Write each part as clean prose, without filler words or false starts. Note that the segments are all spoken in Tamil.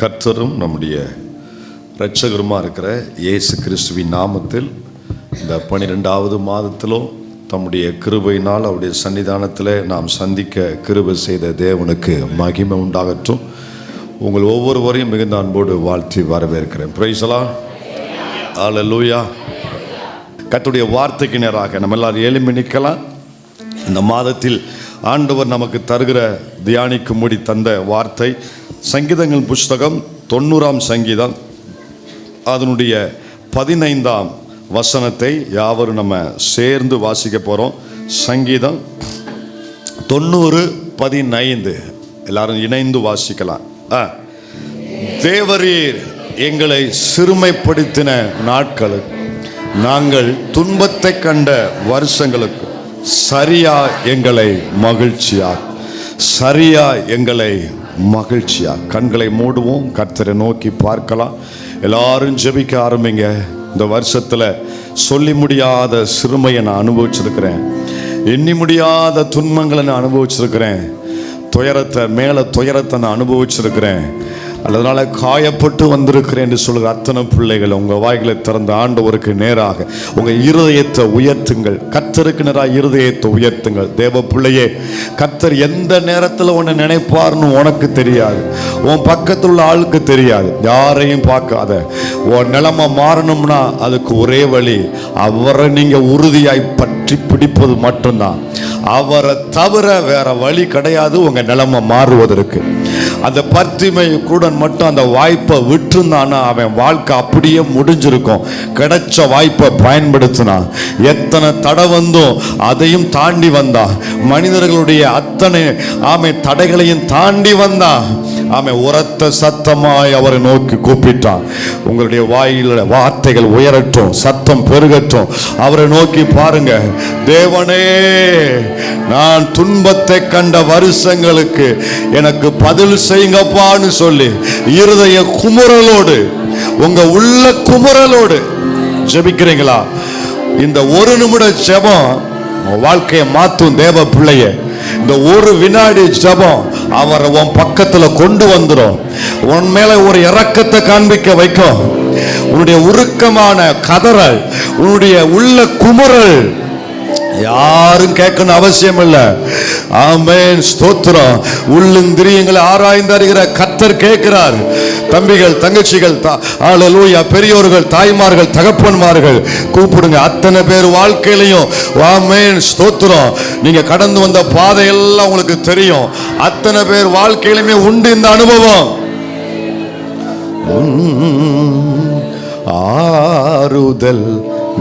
கர்த்தரும் நம்முடைய இரட்சகருமாக இருக்கிற இயேசு கிறிஸ்துவின் நாமத்தில் இந்த 12வது மாதத்திலும் தம்முடைய கிருபையினால் அவருடைய சன்னிதானத்தில் நாம் சந்திக்க கிருபை செய்த தேவனுக்கு மகிமை உண்டாகட்டும். உங்கள் ஒவ்வொருவரையும் மிகுந்த அன்போடு வாழ்த்தி வரவேற்கிறேன். Praise the lord. ஹல்லேலூயா. கர்த்தருடைய வார்த்தைக்கு நேராக நம்ம எல்லாரும் எழும்பி நிற்கலாம். இந்த மாதத்தில் ஆண்டவர் நமக்கு தருகிற தியானிக்கும்படி தந்த வார்த்தை சங்கீதங்கள் புஸ்தகம் 90ஆம் சங்கீதம் அதனுடைய 15ஆம் வசனத்தை யாவரும் நம்ம சேர்ந்து வாசிக்க போகிறோம். சங்கீதம் 90:15 எல்லாரும் இணைந்து வாசிக்கலாம். தேவரீர் எங்களை சிறுமைப்படுத்தின நாட்களுக்கு நாங்கள் துன்பத்தை கண்ட வருஷங்களுக்கு சரியா எங்களை மகிழ்ச்சியா கண்களை மூடுவோம், கர்த்தரை நோக்கி பார்க்கலாம். எல்லாரும் ஜெபிக்க ஆரம்பிங்க. இந்த வருஷத்துல சொல்லி முடியாத சிறுமையை நான் அனுபவிச்சிருக்கிறேன், எண்ணி முடியாத துன்பங்களை நான் அனுபவிச்சிருக்கிறேன், துயரத்தை மேல துயரத்தை நான் அனுபவிச்சிருக்கிறேன், அதனால காயப்பட்டு வந்திருக்கிறேன் என்று சொல்கிற அத்தனை பிள்ளைகள் உங்கள் வாய்களை திறந்த ஆண்டவருக்கு நேராக உங்கள் இருதயத்தை உயர்த்துங்கள். கர்த்தருக்கு நேராக இருதயத்தை உயர்த்துங்கள். தேவ பிள்ளையே, கர்த்தர் எந்த நேரத்தில் உன்னை நினைப்பார்னு உனக்கு தெரியாது, உன் பக்கத்தில் உள்ள ஆளுக்கு தெரியாது, யாரையும் பார்க்காத. உன் நிலைமை மாறணும்னா அதுக்கு ஒரே வழி, அவரை நீங்கள் உறுதியாய் பற்றி பிடிப்பது மட்டும்தான். அவரை தவிர வேற வழி கிடையாது உங்க நிலைமை மாறுவதற்கு. அந்த பர்த்திமை கூட மட்டும் அந்த வாய்ப்பை விட்டுருந்தானா அவன் வாழ்க்கை அப்படியே முடிஞ்சிருக்கும். கிடைச்ச வாய்ப்பை பயன்படுத்தினான். எத்தனை தடை வந்தும் அதையும் தாண்டி வந்தான். மனிதர்களுடைய அத்தனை தடைகளையும் தாண்டி வந்தான். உரத்த சத்தமாய் அவரை நோக்கி கூப்பிட்டான். உங்களுடைய வாயில வார்த்தைகள் உயரட்டும், சத்தம் பெருகட்டும். அவரை நோக்கி பாருங்க. தேவனே, நான் துன்பத்தை கண்ட வருஷங்களுக்கு எனக்கு பதில் செய்யுங்கப்பான்னு சொல்லி இருதய குமுறலோடு, உங்க உள்ள குமுறலோடு ஜெபிக்கிறீங்களா? இந்த ஒரு நிமிட ஜெபம் வாழ்க்கையை மாற்றும். தேவ பிள்ளைய, இந்த ஒரு வினாடி ஜெபம் அவரை உன் பக்கத்துல கொண்டு வந்துடும். உன் மேல ஒரு இரக்கத்தை காண்பிக்க வைக்கும். உன்னுடைய உருக்கமான கதறல், உன்னுடைய உள்ள குமுறல் யாரும் கேட்கணும் அவசியம் இல்லை. ஆமென், ஸ்தோத்திரம். உள்ளுந்திரியங்களை ஆராய்ந்து அறிகிற கர்த்தர் கேட்கிறார். தம்பிகள், தங்கச்சிகள், ஹல்லேலூயா, பெரியோர்கள், தாய்மார்கள், தகப்பன்மார்கள் கூப்பிடுங்க. அத்தனை பேர் வாழ்க்கையிலையும் ஆமென், ஸ்தோத்திரம், நீங்க கடந்து வந்த பாதையெல்லாம் உங்களுக்கு தெரியும். அத்தனை பேர் வாழ்க்கையிலுமே உண்டு இந்த அனுபவம். ஆறுதல்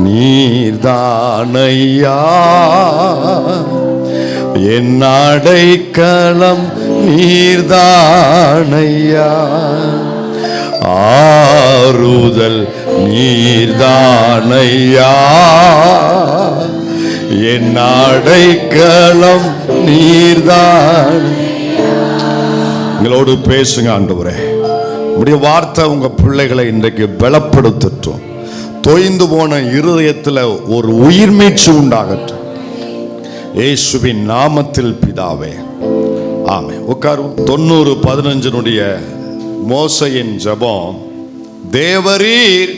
நீர்தானையா, என் அடைக்கலம் நீர்தானையா. ஆறுதல் நீர்தானையா, என் அடைக்கலம் நீர்தான். உங்களோடு பேசுங்க ஆண்டவரே. உடைய வார்த்தை உங்க பிள்ளைகளை இன்றைக்கு பலப்படுத்தட்டும். தொய்ந்து போன இருதயத்தில் ஒரு உயிர் மீட்சி உண்டாகட்டும். இயேசுவின் நாமத்தில் பிதாவே, ஆமென். உட்காரும். 90:15 மோசையின் ஜெபம். தேவரீர்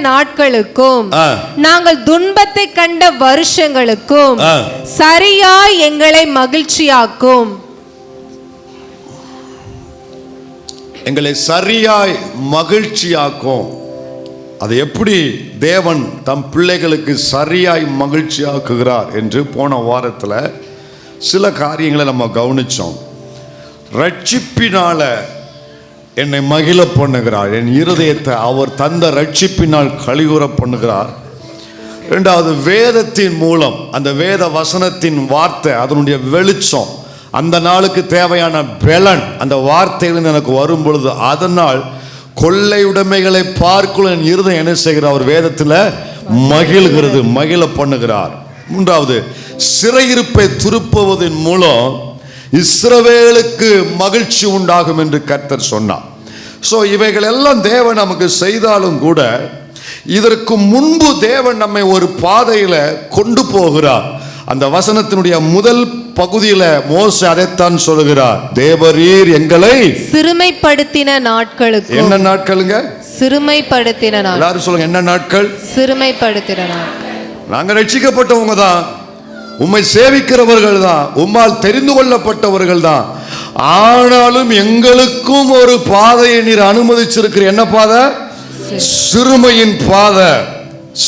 நாட்களுக்கும் நாங்கள் துன்பத்தை கண்ட வருஷங்களுக்கும் சரியாய் எங்களை மகிழ்ச்சியாக்கும். எங்களை சரியாய் மகிழ்ச்சியாக்கும். அது எப்படி தேவன் தம் பிள்ளைகளுக்கு சரியாய் மகிழ்ச்சியாக்குகிறார் என்று போன வாரத்தில் சில காரியங்களை நம்ம கவனிச்சோம். ரட்சிப்பினால என்னை மகிழ பண்ணுகிறார், என் இருதயத்தை அவர் தந்த ரட்சிப்பினால் கழிவுற பண்ணுகிறார். இரண்டாவது, வேதத்தின் மூலம், அந்த வேத வசனத்தின் வார்த்தை, அதனுடைய வெளிச்சம், அந்த நாளுக்கு தேவையான பெலன் அந்த வார்த்தையிலிருந்து எனக்கு வரும் பொழுது அதனால் கொள்ளை உடைமைகளை பார்க்கல என் இருதயம் என்ன செய்கிறார்? அவர் வேதத்தில் மகிழ்கிறது, மகிழ பண்ணுகிறார். மூன்றாவது, சிறையிருப்பை திருப்புவதன் மூலம் இஸ்ரவேலுக்கு மகிழ்ச்சி உண்டாகும் என்று கர்த்தர் சொன்னார். ஸோ இவைகள் எல்லாம் தேவன் நமக்கு செய்தாலும் கூட இதற்கு முன்பு தேவன் நம்மை ஒரு பாதையில கொண்டு போகிறார். அந்த வசனத்தினுடைய முதல் பகுதியில மோசே அதைத்தான் சொல்லுகிறார். தேவரீர் எங்களை சிறுமைப்படுத்தின நாட்களுக்கு. என்ன நாட்களுங்க? சிறுமைப்படுத்தின நாட்கள். எல்லாரும் சொல்லுங்க, என்ன நாட்கள்? சிறுமைப்படுத்தின நாட்கள். நாங்க ரட்சிக்கப்பட்டவங்க தான், உம்மை சேவிக்கிறவர்கள் தான், உம்மால் தெரிந்து கொள்ளப்பட்டவர்கள் தான். ஆனாலும் எங்களுக்கும் ஒரு பாதையை நீர் அனுமதிச்சிருக்கிற. என்ன பாதை? சிறுமையின் பாதை,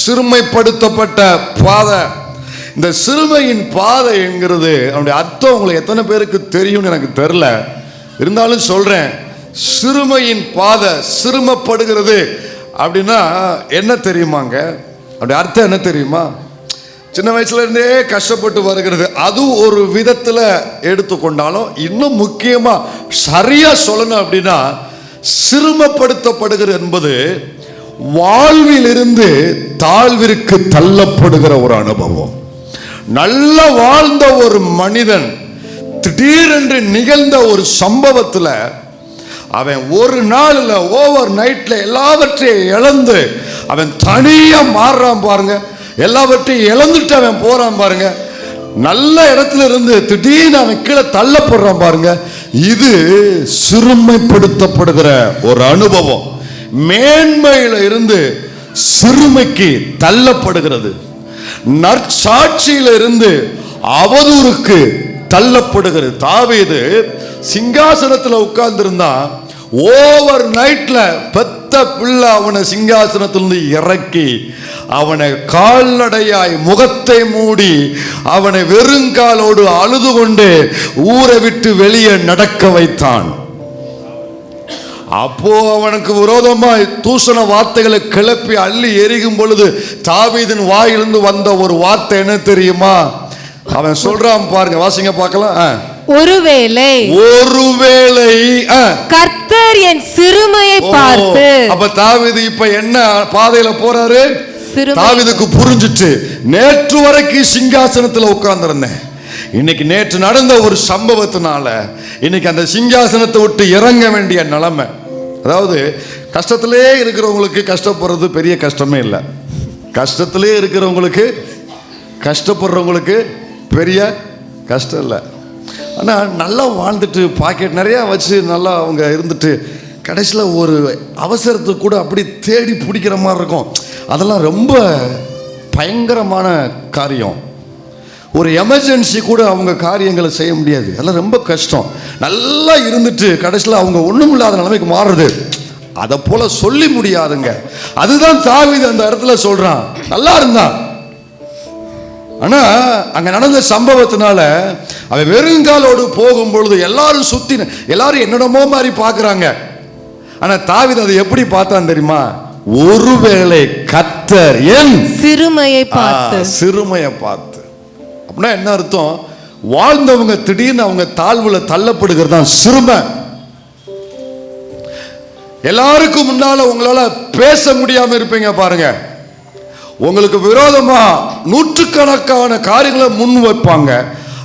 சிறுமைப்படுத்தப்பட்ட பாதை. இந்த சிறுமையின் பாதை என்கிறது அவனுடைய அர்த்தம் உங்களுக்கு எத்தனை பேருக்கு தெரியும்னு எனக்கு தெரியல, இருந்தாலும் சொல்றேன். சிறுமையின் பாதை, சிறுமப்படுகிறது அப்படின்னா என்ன தெரியுமாங்க? அப்படி அர்த்தம் என்ன தெரியுமா? சின்ன வயசுல இருந்தே கஷ்டப்பட்டு வருகிறது, அது ஒரு விதத்துல எடுத்துக்கொண்டாலும் இன்னும் முக்கியமா சரியா சொல்லணும் அப்படின்னா, சிறுமப்படுத்தப்படுகிறது என்பது வாழ்வில் இருந்து தாழ்விற்கு தள்ளப்படுகிற ஒரு அனுபவம். நல்ல வாழ்ந்த ஒரு மனிதன் திடீரென்று நிகழ்ந்த ஒரு சம்பவத்துல அவன் ஒரு நாள்ல ஓவர் நைட்ல எல்லாவற்றையும் இழந்து அவன் தனியா மாறுறான் பாருங்க. எல்லாவற்றையும் இழந்துட்டு அவன் போறான் பாருங்க. நல்ல இடத்துல இருந்து திடீர்னு அவன் கீழே தள்ளப்படுறான் பாருங்க. இது சிறுமைப்படுத்தப்படுகிற ஒரு அனுபவம். மேன்மையில இருந்து சிறுமைக்கு தள்ளப்படுகிறது. நற்சாட்சியில இருந்து அவதூறுக்கு தள்ளப்படுகிறது. தாவீது சிங்காசனத்தில் உட்கார்ந்து இருந்தான். ஓவர் நைட்ல பெத்த பிள்ளை அவனை சிங்காசனத்திலிருந்து இறக்கி அவனை கால்நடையாய் முகத்தை மூடி அவனை வெறுங்காலோடு அழுது கொண்டு ஊரை விட்டு வெளியே நடக்க வைத்தான். அப்போ அவனுக்கு விரோதமாய் தூஷண வார்த்தைகளை கிளப்பி அள்ளி எரிகும் பொழுது தாவீதின் வாயிலிருந்து வந்த ஒரு வார்த்தை என்ன தெரியுமா? அவன் சொல்றான் பாருங்க, வாசிங்க பார்க்கலாம். ஒருவேளை கர்த்தர் என் சிறுமையை பார்த்து. அப்ப தாவீது இப்ப என்ன பாதையில போறாரு? தாவீதுக்கு புரிஞ்சிட்டு, நேற்று வரைக்கும் சிங்காசனத்துல உட்கார்ந்திருந்தேன், இன்னைக்கு நேற்று நடந்த ஒரு சம்பவத்தினால இன்னைக்கு அந்த சிங்காசனத்தை விட்டு இறங்க வேண்டிய நிலைமை. அதாவது கஷ்டத்திலே இருக்கிறவங்களுக்கு கஷ்டப்படுறது பெரிய கஷ்டமே இல்லை. கஷ்டத்திலே இருக்கிறவங்களுக்கு கஷ்டப்படுறவங்களுக்கு பெரிய கஷ்டம் இல்லை. ஆனால் நல்லா வாழ்ந்துட்டு பாக்கெட் நிறையா வச்சு நல்லா அவங்க இருந்துட்டு கடைசியில் ஒரு அவசரத்துக்கு கூட அப்படி தேடி பிடிக்கிற மாதிரி இருக்கும். அதெல்லாம் ரொம்ப பயங்கரமான காரியம். ஒரு எமர்ஜென்சி கூட அவங்க காரியங்களை செய்ய முடியாது. அதெல்லாம் ரொம்ப கஷ்டம். நல்லா இருந்துட்டு கடைசியில் அவங்க ஒன்றும் இல்லாத நிலைமைக்கு மாறுறது, அதை போல சொல்லி முடியாதுங்க. அதுதான் தாவீது அந்த இடத்துல சொல்றான். நல்லா இருந்தான், ஆனா அங்க நடந்த சம்பவத்தினால அவன் வெறுங்காலோடு போகும் பொழுது எல்லாரும் சுத்தி எல்லாரும் என்னடமோ மாதிரி பாக்குறாங்க. ஆனா தாவீது அதை எப்படி பார்த்தான் தெரியுமா? ஒருவேளை கர்த்தர் என் சிறுமையை பார்த்து. சிறுமையை பார்த்து அப்படின்னா என்ன அர்த்தம்? வாழ்ந்தவங்க திடீர்னு அவங்க தாழ்வுல தள்ளப்படுகிறது தான் சிறுமை. எல்லாருக்கும் முன்னால உங்களால பேச முடியாம இருப்பீங்க பாருங்க. உங்களுக்கு விரோதமா நூற்றுக்கணக்கான காரியங்களை முன் வைப்பாங்க,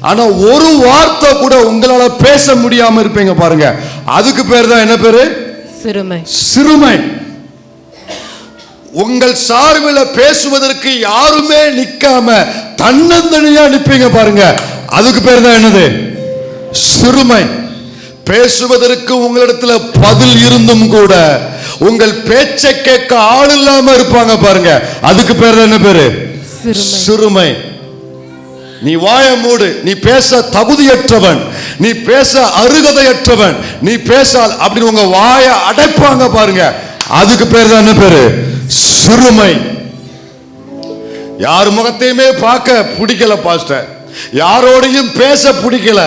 ஆனா ஒரு வார்த்தை கூட உங்களால பேச முடியாம இருப்பீங்க பாருங்க. அதுக்கு பேர் தான் என்ன பேரு? சிறுமை. சிறுமை. உங்கள் சார்பில் பேசுவதற்கு யாருமே நிக்காம தன்னந்தனியா நிப்பீங்க பாருங்க, அதுக்கு பேர் தான் என்னது? சிறுமை. பேசுவதற்கு உங்களிடத்துல பதில் இருந்தும் கூட உங்கள் பேச்சை கேட்க ஆள் இல்லாம இருப்பாங்க பாருங்க, அதுக்கு பேர் தான் என்ன பேரு? சிறுமை. நீ வாய மூடு, நீ பேச தகுதியற்றவன், நீ பேச அருகதையற்றவன், நீ பேச அப்படின்னு உங்க வாய அடைப்பாங்க பாருங்க, அதுக்கு பேர் தான் என்ன பேரு? சிறுமை. யார் முகத்தையுமே பார்க்க பிடிக்கல பாஸ்டர், யாரோடையும் பேச பிடிக்கல,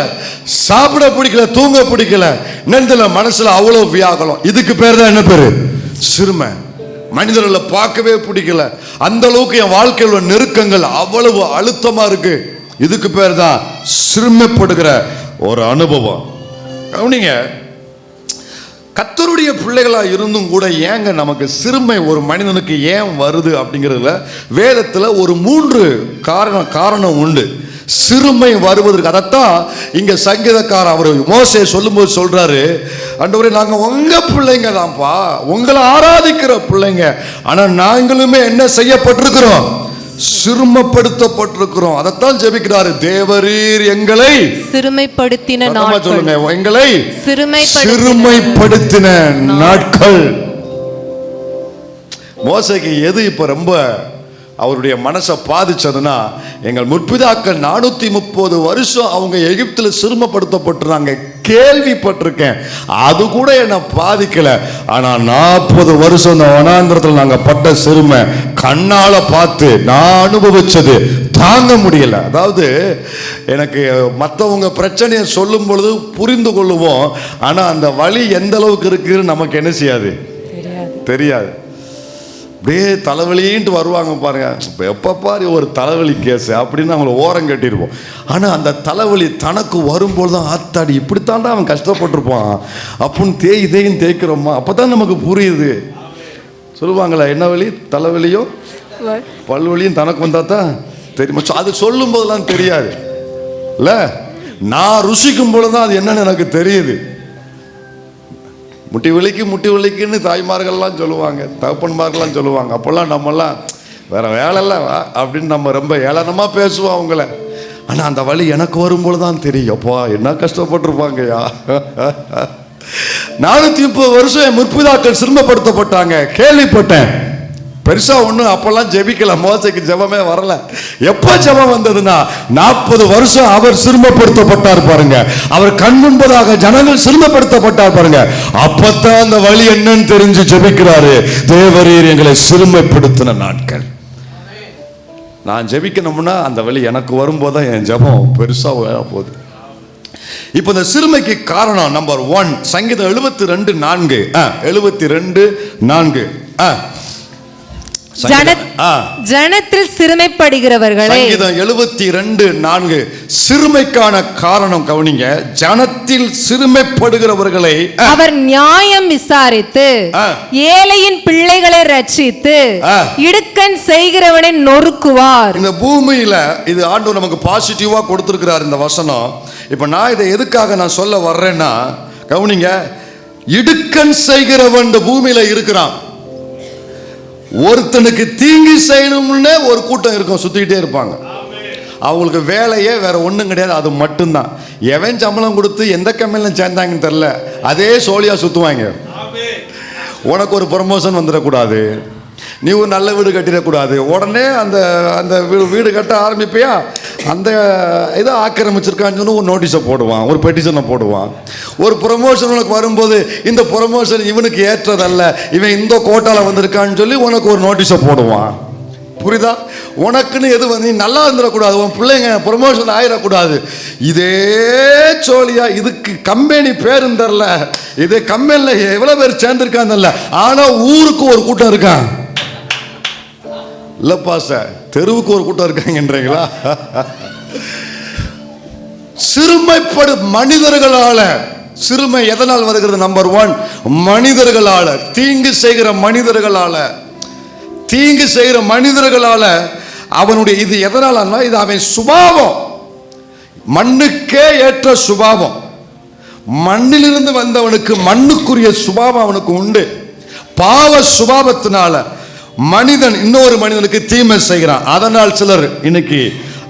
சாப்பிட பிடிக்கல, தூங்க பிடிக்கல, நெஞ்சில மனசுல அவ்வளவு வியாகுலம், இதுக்கு பேர் தான் என்ன பேரு? சிறுமை. மனிதர்களை பார்க்கவே பிடிக்கல, அந்த அளவுக்கு என் வாழ்க்கையில் உள்ள நெருக்கங்கள் அவ்வளவு அழுத்தமா இருக்கு, இதுக்கு பேர் தான் சிறுமைப்படுகிற ஒரு அனுபவம். கவனிங்க, கர்த்தருடைய பிள்ளைகளா இருந்தும் கூட ஏங்க நமக்கு சிறுமை ஒரு மனிதனுக்கு ஏன் வருது அப்படிங்கிறதுல வேதத்துல ஒரு 3 காரணம் உண்டு சிறுமை வருவதற்கு. அதைத்தான் இங்க சங்கீதக்காரர் அவர் மோசே சொல்லும்போது சொல்றாரு, ஆண்டவரே நாங்க உங்க பிள்ளைங்க தான்ப்பா, உங்களை ஆராதிக்கிற பிள்ளைங்க, ஆனா நாங்களுமே என்ன செய்யப்பட்டிருக்கிறோம்? சிறுமப்படுத்தப்பட்டிருக்கிறோம். அதைத்தான் ஜெபிக்கிறாரு. தேவரீர் எங்களை சிறுமைப்படுத்தின நாட்கள். சொல்லுங்க, எங்களை சிறுமைப்படுத்தின நாட்கள். மோசேக்கு எது இப்ப ரொம்ப அவருடைய மனசை பாதிச்சதுன்னா, எங்கள் முற்பிதாக்கள் 430 வருஷம் அவங்க எகிப்துல சிறுமப்படுத்தப்பட்டுறாங்க, கேள்விப்பட்டிருக்கேன். அது கூட என்னை பாதிக்கல. ஆனா 40 வருஷம் இந்த வனாந்திரத்தில் நாங்க பட்ட சிறுமை கண்ணால பார்த்து நான் அனுபவிச்சது தாங்க முடியல. அதாவது எனக்கு மற்றவங்க பிரச்சனையை சொல்லும் பொழுது புரிந்து கொள்ளுவோம். ஆனா அந்த வலி எந்த அளவுக்கு இருக்குன்னு நமக்கு என்ன செய்யாது, தெரியாது. அப்படியே தலைவலின்ட்டு வருவாங்க பாருங்க. இப்போ எப்போ பாரு ஒரு தலைவலி கேஸ் அப்படின்னு அவங்கள ஓரம் கட்டியிருப்போம். ஆனால் அந்த தலைவலி தனக்கு வரும்போது தான், ஆத்தாடி இப்படித்தாண்டா அவன் கஷ்டப்பட்டிருப்பான் அப்படின்னு தேய்ன்னு தேய்க்கிறோமா, அப்போ தான் நமக்கு புரியுது. சொல்லுவாங்களா, என்ன வலி, தலைவலியும் பல்வலியும் தனக்கு வந்தால் தான் தெரியுமா. அது சொல்லும் போதெல்லாம் தெரியாது இல்லை, நான் ருசிக்கும் பொழுது தான் அது என்னன்னு எனக்கு தெரியுது. முட்டி வலிக்குன்னு தாய்மார்கள்லாம் சொல்லுவாங்க, தகப்பன்மார்கள்லாம் சொல்லுவாங்க. அப்போல்லாம் நம்மெல்லாம் வேற வேலைல்ல அப்படின்னு நம்ம ரொம்ப ஏளனமாக பேசுவோம் அவங்கள. ஆனால் அந்த வலி எனக்கு வரும்போது தான் தெரியும், அப்பா என்ன கஷ்டப்பட்டிருப்பாங்கய்யா. 430 வருஷம் என் முற்பிதாக்கள் சிறுமப்படுத்தப்பட்டாங்க, கேள்விப்பட்டேன். பெருசா ஒன்றும் அப்பெல்லாம் ஜெபிக்கல, மோசைக்கு ஜெபமே வரல. எப்போ ஜெபம் வந்ததுன்னா 40 வருஷம் அவர் சிறுமப்படுத்தப்பட்டார் பாருங்க, அவர் கண் முன்பதாக ஜனங்கள் சிறுமப்படுத்தப்பட்டார் பாருங்க. அப்பத்தான் அந்த வழி என்னன்னு தெரிஞ்சு ஜெபிக்கிறாரு. தேவரீர் எங்களை சிறுமைப்படுத்தின நாட்கள். நான் ஜெபிக்கணும்னா அந்த வழி எனக்கு வரும்போது என் ஜெபம் பெருசா போகுது. இப்ப இந்த சிறுமைக்கு காரணம் நம்பர் 1 சங்கீதம் 72:4. 72:4 ஜனத்தில் சிறுமைப்படுகிறவர்களை. சங்கீதம் 72:4 சிறுமைக்கான காரணம் கவனிங்க. ஜனத்தில் சிறுமைப்படுகிறவர்களை அவர் நியாயம் விசாரித்து ஏழையின் பிள்ளைகளை ரட்சித்து இடுக்கண் செய்கிறவனை நொறுக்குவார். இந்த பூமியில இது ஆண்டவர் நமக்கு பாசிட்டிவா கொடுத்திருக்கிறார் இந்த வசனம். இப்ப நான் இதை எதுக்காக நான் சொல்ல வர்றேன்னா, கவனிங்க, இடுக்கண் செய்கிறவன் இந்த பூமியில இருக்கிறான். ஒருத்தனுக்கு தீங்கு செய்யணும்னு ஒரு கூட்டம் இருக்கும், சுத்திக்கிட்டே இருப்பாங்க. அவங்களுக்கு வேலையே வேற ஒன்றும் கிடையாது, அது மட்டும்தான். எவன் சம்பளம் கொடுத்து எந்த கம்பெனியில் சேர்ந்தாங்கன்னு தெரில, அதே சோழியா சுற்றுவாங்க. உனக்கு ஒரு ப்ரமோஷன் வந்துடக்கூடாது, நீ ஒரு நல்ல வீடு கட்டிடக்கூடாது, உடனே அந்த அந்த வீடு கட்ட ஆரம்பிப்பியா, அந்த இதை ஆக்கிரமிச்சிருக்கான்னு சொல்லி ஒரு நோட்டீஸை போடுவான், ஒரு பெட்டிஷனை போடுவான். ஒரு ப்ரமோஷன் உனக்கு வரும்போது இந்த ப்ரமோஷன் இவனுக்கு ஏற்றதல்ல, இவன் இந்த கோட்டாவில் வந்திருக்கான்னு சொல்லி உனக்கு ஒரு நோட்டீஸை போடுவான். புரியுதா? உனக்குன்னு எது வந்து நீ நல்லா இருந்துடக்கூடாது, உன் பிள்ளைங்க ப்ரமோஷன் ஆயிடக்கூடாது. இதே சோழியா, இதுக்கு கம்பெனி பேரும் தெரில, இதே கம்பெனியில் எவ்வளோ பேர் சேர்ந்துருக்கான்னு, ஆனால் ஊருக்கு ஒரு கூட்டம் இருக்கான். இல்லப்பா சார், தெருவுக்கு ஒரு கூட்டம் இருக்காங்கன்றீங்களா? சிறுமைப்படும் மனிதர்களால. சிறுமை எதனால் வருகிறது? நம்பர் 1 மனிதர்களால, தீங்கு செய்கிற மனிதர்களால. தீங்கு செய்கிற மனிதர்களால அவனுடைய இது எதனாலன்னா, இது அவன் சுபாவம், மண்ணுக்கே ஏற்ற சுபாவம். மண்ணிலிருந்து வந்தவனுக்கு மண்ணுக்குரிய சுபாவம் அவனுக்கு உண்டு. பாவ சுபாவத்தினால மனிதன் இன்னொரு மனிதனுக்கு தீமை செய்கிறான். அதனால் சிலர் இன்னைக்கு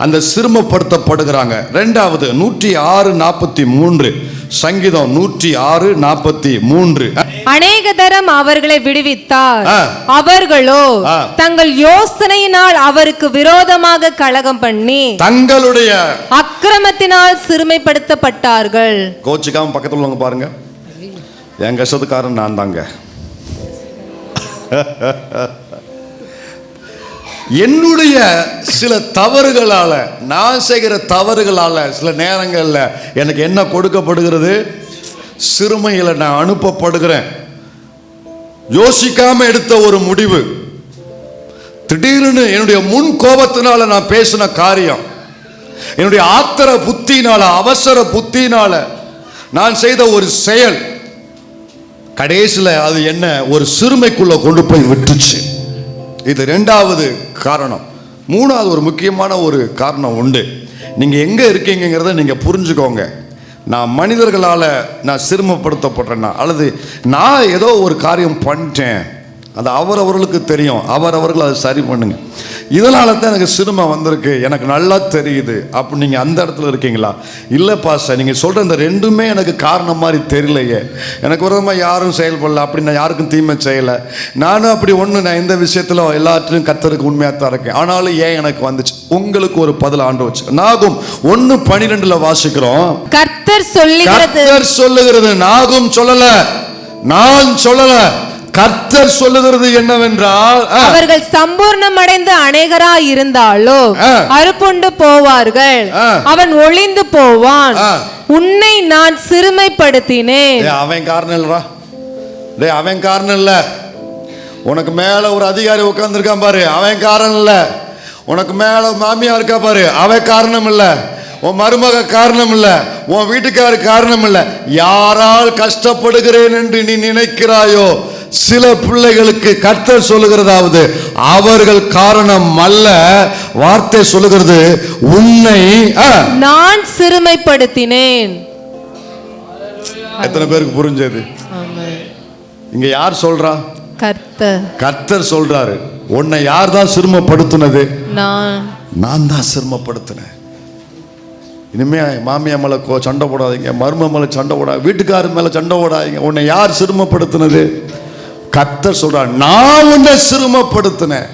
அந்த சிறுமப்படுத்தப்படுகிறாங்க. 2வது 106:43 சங்கீதம் 106:43. அநேக தரம் அவர்களை விடுவித்தார், அவர்களோ தங்கள் யோசனையினால் அவருக்கு விரோதமாக கலகம் பண்ணி தங்களுடைய அக்கிரமத்தினால் சிறுமைப்படுத்தப்பட்டார்கள். கோச்சிக்காம பக்கத்துல உள்ளவங்க பாருங்க, என் கஷ்டத்துக்காரன் நான் தாங்க. என்னுடைய சில தவறுகளால, நான் செய்கிற தவறுகளால சில நேரங்களில் எனக்கு என்ன கொடுக்கப்படுகிறது? சிறுமையில் நான் அனுப்பப்படுகிறேன். யோசிக்காம எடுத்த ஒரு முடிவு, திடீர்னு என்னுடைய முன் கோபத்தினால நான் பேசின காரியம், என்னுடைய ஆத்திர புத்தினால, அவசர புத்தினால நான் செய்த ஒரு செயல், கடைசியில் அது என்ன ஒரு சிறுமைக்குள்ள கொண்டு போய் விட்டுச்சு. இது 2வது காரணம். 3வது ஒரு முக்கியமான ஒரு காரணம் உண்டு. நீங்கள் எங்கே இருக்கீங்கிறத நீங்கள் புரிஞ்சுக்கோங்க. நான் மனிதர்களால் நான் சிறுமப்படுத்தப்படுறேன்னா, அல்லது நான் ஏதோ ஒரு காரியம் பண்ணிட்டேன், அது அவரவர்களுக்கு தெரியும், அவரவர்கள் அதை சரி பண்ணுங்க. இதனால தான் எனக்கு சிறுமை வந்திருக்கு, எனக்கு நல்லா தெரியுது. அப்போ நீங்கள் அந்த இடத்துல இருக்கீங்களா? இல்லைப்பா சார், நீங்கள் சொல்கிற இந்த ரெண்டுமே எனக்கு காரணம் மாதிரி தெரியலையே. எனக்கு விரோதமாக யாரும் செயல்படல, அப்படி நான் யாருக்கும் தீமை செய்யலை. நானும் அப்படி நான் இந்த விஷயத்தில் எல்லாத்திலும் கர்த்தருக்கு உண்மையாக தான் இருக்கேன். ஆனாலும் ஏன் எனக்கு வந்துச்சு? உங்களுக்கு ஒரு பதில் ஆண்டு வச்சு நாகும் 1:12 வாசிக்கிறோம். கர்த்தர் சொல்லுகிறது, நாகும் சொல்லல, நான் சொல்லல, கர்த்தர் சொல்லுகிறது என்னவென்றால், அவர்கள் சம்பூர்ணம் அடைந்து அநேகராய் இருந்தாலோ அறுப்புண்டு போவார்கள், அவன் ஒளிந்து போவான். உன்னை நான் சிறுமைப்படுத்தினேன். அவன் காரணம் இல்லடா, அவன் காரணம் இல்ல. உனக்கு மேல ஒரு அதிகாரி உட்கார்ந்துருக்கான் பாரு, அவன் காரணம் இல்ல. உனக்கு மேல மாமியா இருக்கா பாரு, அவன் காரணம் இல்ல. உன் மருமக காரணம் இல்ல, உன் வீட்டுக்காரு காரணம் இல்ல. யாரால் கஷ்டப்படுகிறேன் என்று நீ நினைக்கிறாயோ, சில பிள்ளைகளுக்கு கர்த்தர் சொல்லுகிறதாவது அவர்கள் காரணம் அல்ல. வார்த்தை சொல்லுகிறது, உன்னை நான் சிறுமைப்படுத்தினேன். எத்தனை பேருக்கு புரிஞ்சது? இங்க யார் சொல்றா? கர்த்தர் சொல்றாரு. உன்னை யார் தான் சிறுமைப்படுத்தினது? நான் தான் சிறுமைப்படுத்தினேன். இனிமே மாமியா மேல சண்டை போடாதீங்க, மரும மேல சண்டை போடாதீங்க, வீட்டுக்காரர் மேல சண்டை போடாதீங்க. உன்னை யார் சிறுமைப்படுத்தினது? கர்த்தர் சொல்றார், நான் உன்னை சிறுமைப்படுத்தினேன்.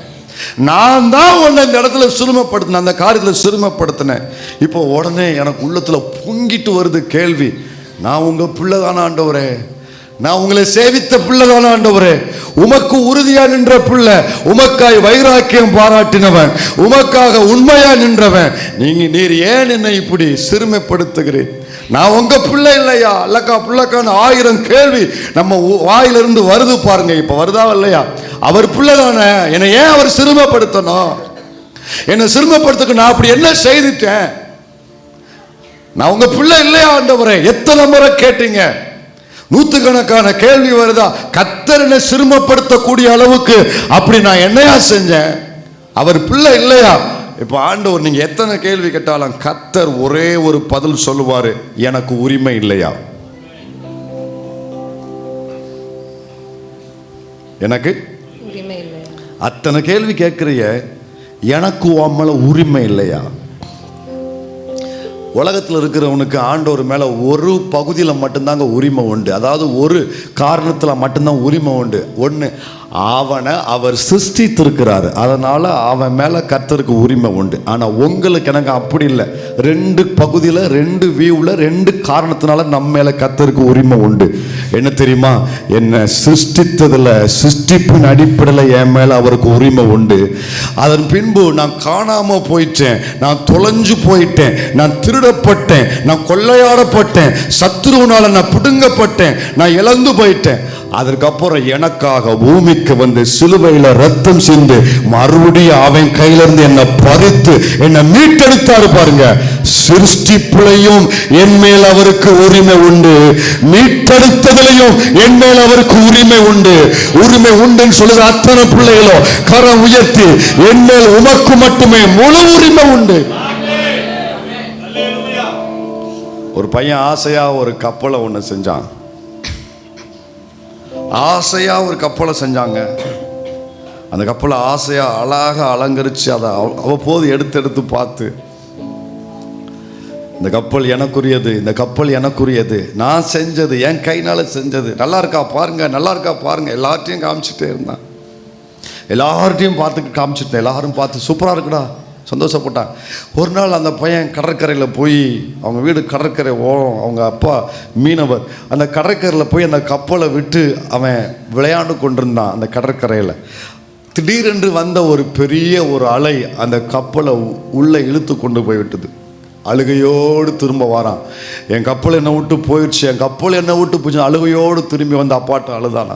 நான் தான் உன்னை இந்த இடத்துல சிறுமைப்படுத்தினேன், அந்த காரியத்தில் சிறுமைப்படுத்தினேன். இப்போ உடனே எனக்கு உள்ளத்துல பொங்கிட்டு வருது கேள்வி, நான் உங்க பிள்ளை தானே ஆண்டவரே, நான் உங்களை சேவித்த பிள்ளை தானே ஆண்டவரே, உமக்கு உறுதியா நின்ற பிள்ளை, உமக்காய் வைராக்கியம் பாராட்டினவன், உமக்காக உண்மையா நின்றவன், நீர் ஏன் என்னை இப்படி சிறுமைப்படுத்துகிறேன்? நான் உங்க பிள்ளை இல்லையா? அல்லக்கா பிள்ளைக்கான 1000 கேள்வி நம்ம வாயிலிருந்து வருது பாருங்க. இப்ப வருதா இல்லையா? அவர் பிள்ளை தானே, என்னை ஏன் அவர் சிறுமைப்படுத்தணும்? என்னை சிறுமைப்படுத்துக்கு நான் அப்படி என்ன செய்துட்டேன்? நான் உங்க பிள்ளை இல்லையா ஆண்டவரே? எத்தனை முறை கேட்டீங்க? நூற்றுக்கணக்கான கேள்வி வருதா? கர்த்தர் என்னை சிறுமைப்படுத்தக்கூடிய அளவுக்கு அப்படி நான் என்னையா செஞ்சேன்? அவர் பிள்ளை இல்லையா? இப்ப ஆண்டவர் நீங்க எத்தனை கேள்வி கேட்டாலும் கர்த்தர் ஒரே ஒரு பதில் சொல்லுவாரு, எனக்கு உரிமை இல்லையா? எனக்கு உரிமை இல்லையா? அத்தனை கேள்வி கேட்கிறிய, எனக்கு உம்மேல உரிமை இல்லையா? உலகத்தில் இருக்கிறவனுக்கு ஆண்டவர் மேலே ஒரு பகுதியில் மட்டும்தாங்க உரிமை உண்டு. அதாவது ஒரு காரணத்தில் மட்டும்தான் உரிமை உண்டு. ஒன்று, அவனை அவர் சிருஷ்டித்திருக்கிறாரு, அதனால் அவன் மேலே கர்த்தருக்கு உரிமை உண்டு. ஆனால் உங்களுக்கு எனக்கு அப்படி இல்லை. 2 பகுதியில் 2 வியூவில் 2 காரணத்தினால நம்ம மேலே கர்த்தருக்கு உரிமை உண்டு. என்ன தெரியுமா? என்னை சிருஷ்டித்ததில், சிருஷ்டிப்பின் அடிப்படையில் என் மேலே அவருக்கு உரிமை உண்டு. அதன் பின்பு நான் காணாமல் போயிட்டேன், நான் தொலைஞ்சு போயிட்டேன், நான் திருடப்பட்டேன், நான் கொள்ளையாடப்பட்டேன், சத்துருவனால நான் பிடுங்கப்பட்டேன், நான் இழந்து போயிட்டேன். அதற்கப்புறம் எனக்காக பூமிக்கு வந்து சிலுவையில் ரத்தம் சிந்து மறுபடியும் அவன் கையிலிருந்து என்னை பறித்து என்னை மீட்டெடுத்தாரு பாருங்க. சிருஷ்டிப்புலையும் என் மேல் அவருக்கு உரிமை உண்டு, மீட்டெடுத்ததிலையும் என் மேல் அவருக்கு உரிமை உண்டு. உரிமை உண்டுன்னு சொல்லுற அத்தனை பிள்ளைகளும் கரம் உயர்த்தி, என் மேல் உமக்கு மட்டுமே முழு உரிமை உண்டு. ஒரு பையன் ஆசையா ஒரு கப்பலை ஒன்று செஞ்சான். ஆசையா ஒரு கப்பலை செஞ்சாங்க. அந்த கப்பலை ஆசையா அழகாக அலங்கரிச்சு அதை அவ்வப்போது எடுத்து பார்த்து, இந்த கப்பல் எனக்குரியது, இந்த கப்பல் எனக்குரியது, நான் செஞ்சது, என் கைனால செஞ்சது, நல்லா இருக்கா பாருங்க, நல்லா இருக்கா பாருங்க, எல்லார்ட்டையும் காமிச்சிட்டே இருந்தான். எல்லார்ட்டையும் பார்த்து காமிச்சிட்டேன். எல்லாரும் பார்த்து சூப்பராக இருக்குடா, சந்தோஷப்பட்டான். ஒரு நாள் அந்த பையன் கடற்கரையில் போய், அவங்க வீடு கடற்கரை ஓரம், அவங்க அப்பா மீனவர், அந்த கடற்கரையில் போய் அந்த கப்பலை விட்டு அவன் விளையாண்டு கொண்டிருந்தான். அந்த கடற்கரையில் திடீரென்று வந்த ஒரு பெரிய ஒரு அலை அந்த கப்பலை உள்ளே இழுத்து கொண்டு போய் விட்டது. அழுகையோடு திரும்ப வரான். என் கப்பல் என்னை விட்டு போயிடுச்சு, என் கப்பல் என்னை விட்டு போச்சு. அழுகையோடு திரும்பி வந்து அப்பாட்ட அழுதானா,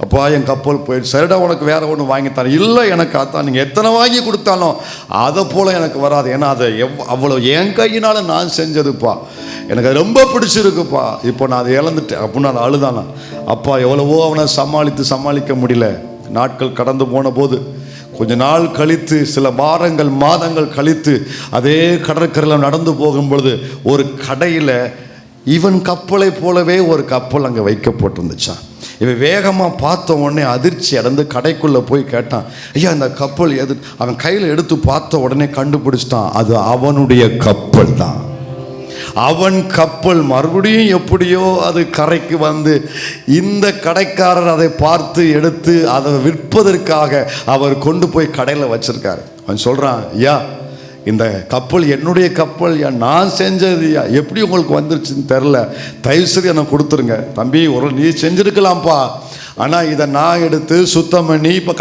அப்பா என் கப்பல் போயிடுச்சு. சரிடா, உனக்கு வேற ஒன்று வாங்கித்தானே. இல்லை, எனக்கு அதான், நீங்கள் எத்தனை வாங்கி கொடுத்தாலும் அதை போல் எனக்கு வராது. ஏன்னா அதை அவ்வளோ என் கையினால் நான் செஞ்சதுப்பா, எனக்கு அது ரொம்ப பிடிச்சிருக்குப்பா, இப்போ நான் அதை இழந்துட்டேன் அப்படின்னு அதை அழுதானா. அப்பா எவ்வளவோ அவனை சமாளிக்க முடியல. நாட்கள் கடந்து போன போது கொஞ்ச நாள் கழித்து, சில வாரங்கள் மாதங்கள் கழித்து, அதே கடற்கரையில் நடந்து போகும் பொழுது ஒரு கடையில் இவன் கப்பலை போலவே ஒரு கப்பல் அங்கே வைக்கப்பட்டிருந்துச்சான். இவன் வேகமாக பார்த்த உடனே அதிர்ச்சி அடைந்து கடைக்குள்ளே போய் கேட்டான், ஐயா இந்த கப்பல் எது? அவன் கையில் எடுத்து பார்த்த உடனே கண்டுபிடிச்சிட்டான், அது அவனுடைய கப்பல் தான். அவன் கப்பல் மறுபடியும் எப்படியோ அது கரைக்கு வந்து இந்த கடைக்காரர் அதை பார்த்து எடுத்து அதை விற்பதற்காக அவர் கொண்டு போய் கடையில் வச்சிருக்காரு. அவன் சொல்கிறான், ஐயா இந்த கப்பல் என்னுடைய கப்பல், நான் செஞ்சதுயா, எப்படி உங்களுக்கு வந்துருச்சுன்னு தெரில, தயவுசெய்து எனக்கு கொடுத்துருங்க. தம்பி ஒரு நீ செஞ்சுருக்கலாம்ப்பா, ஆனால் இதை நான் எடுத்து சுத்தம் பண்ணி இப்போ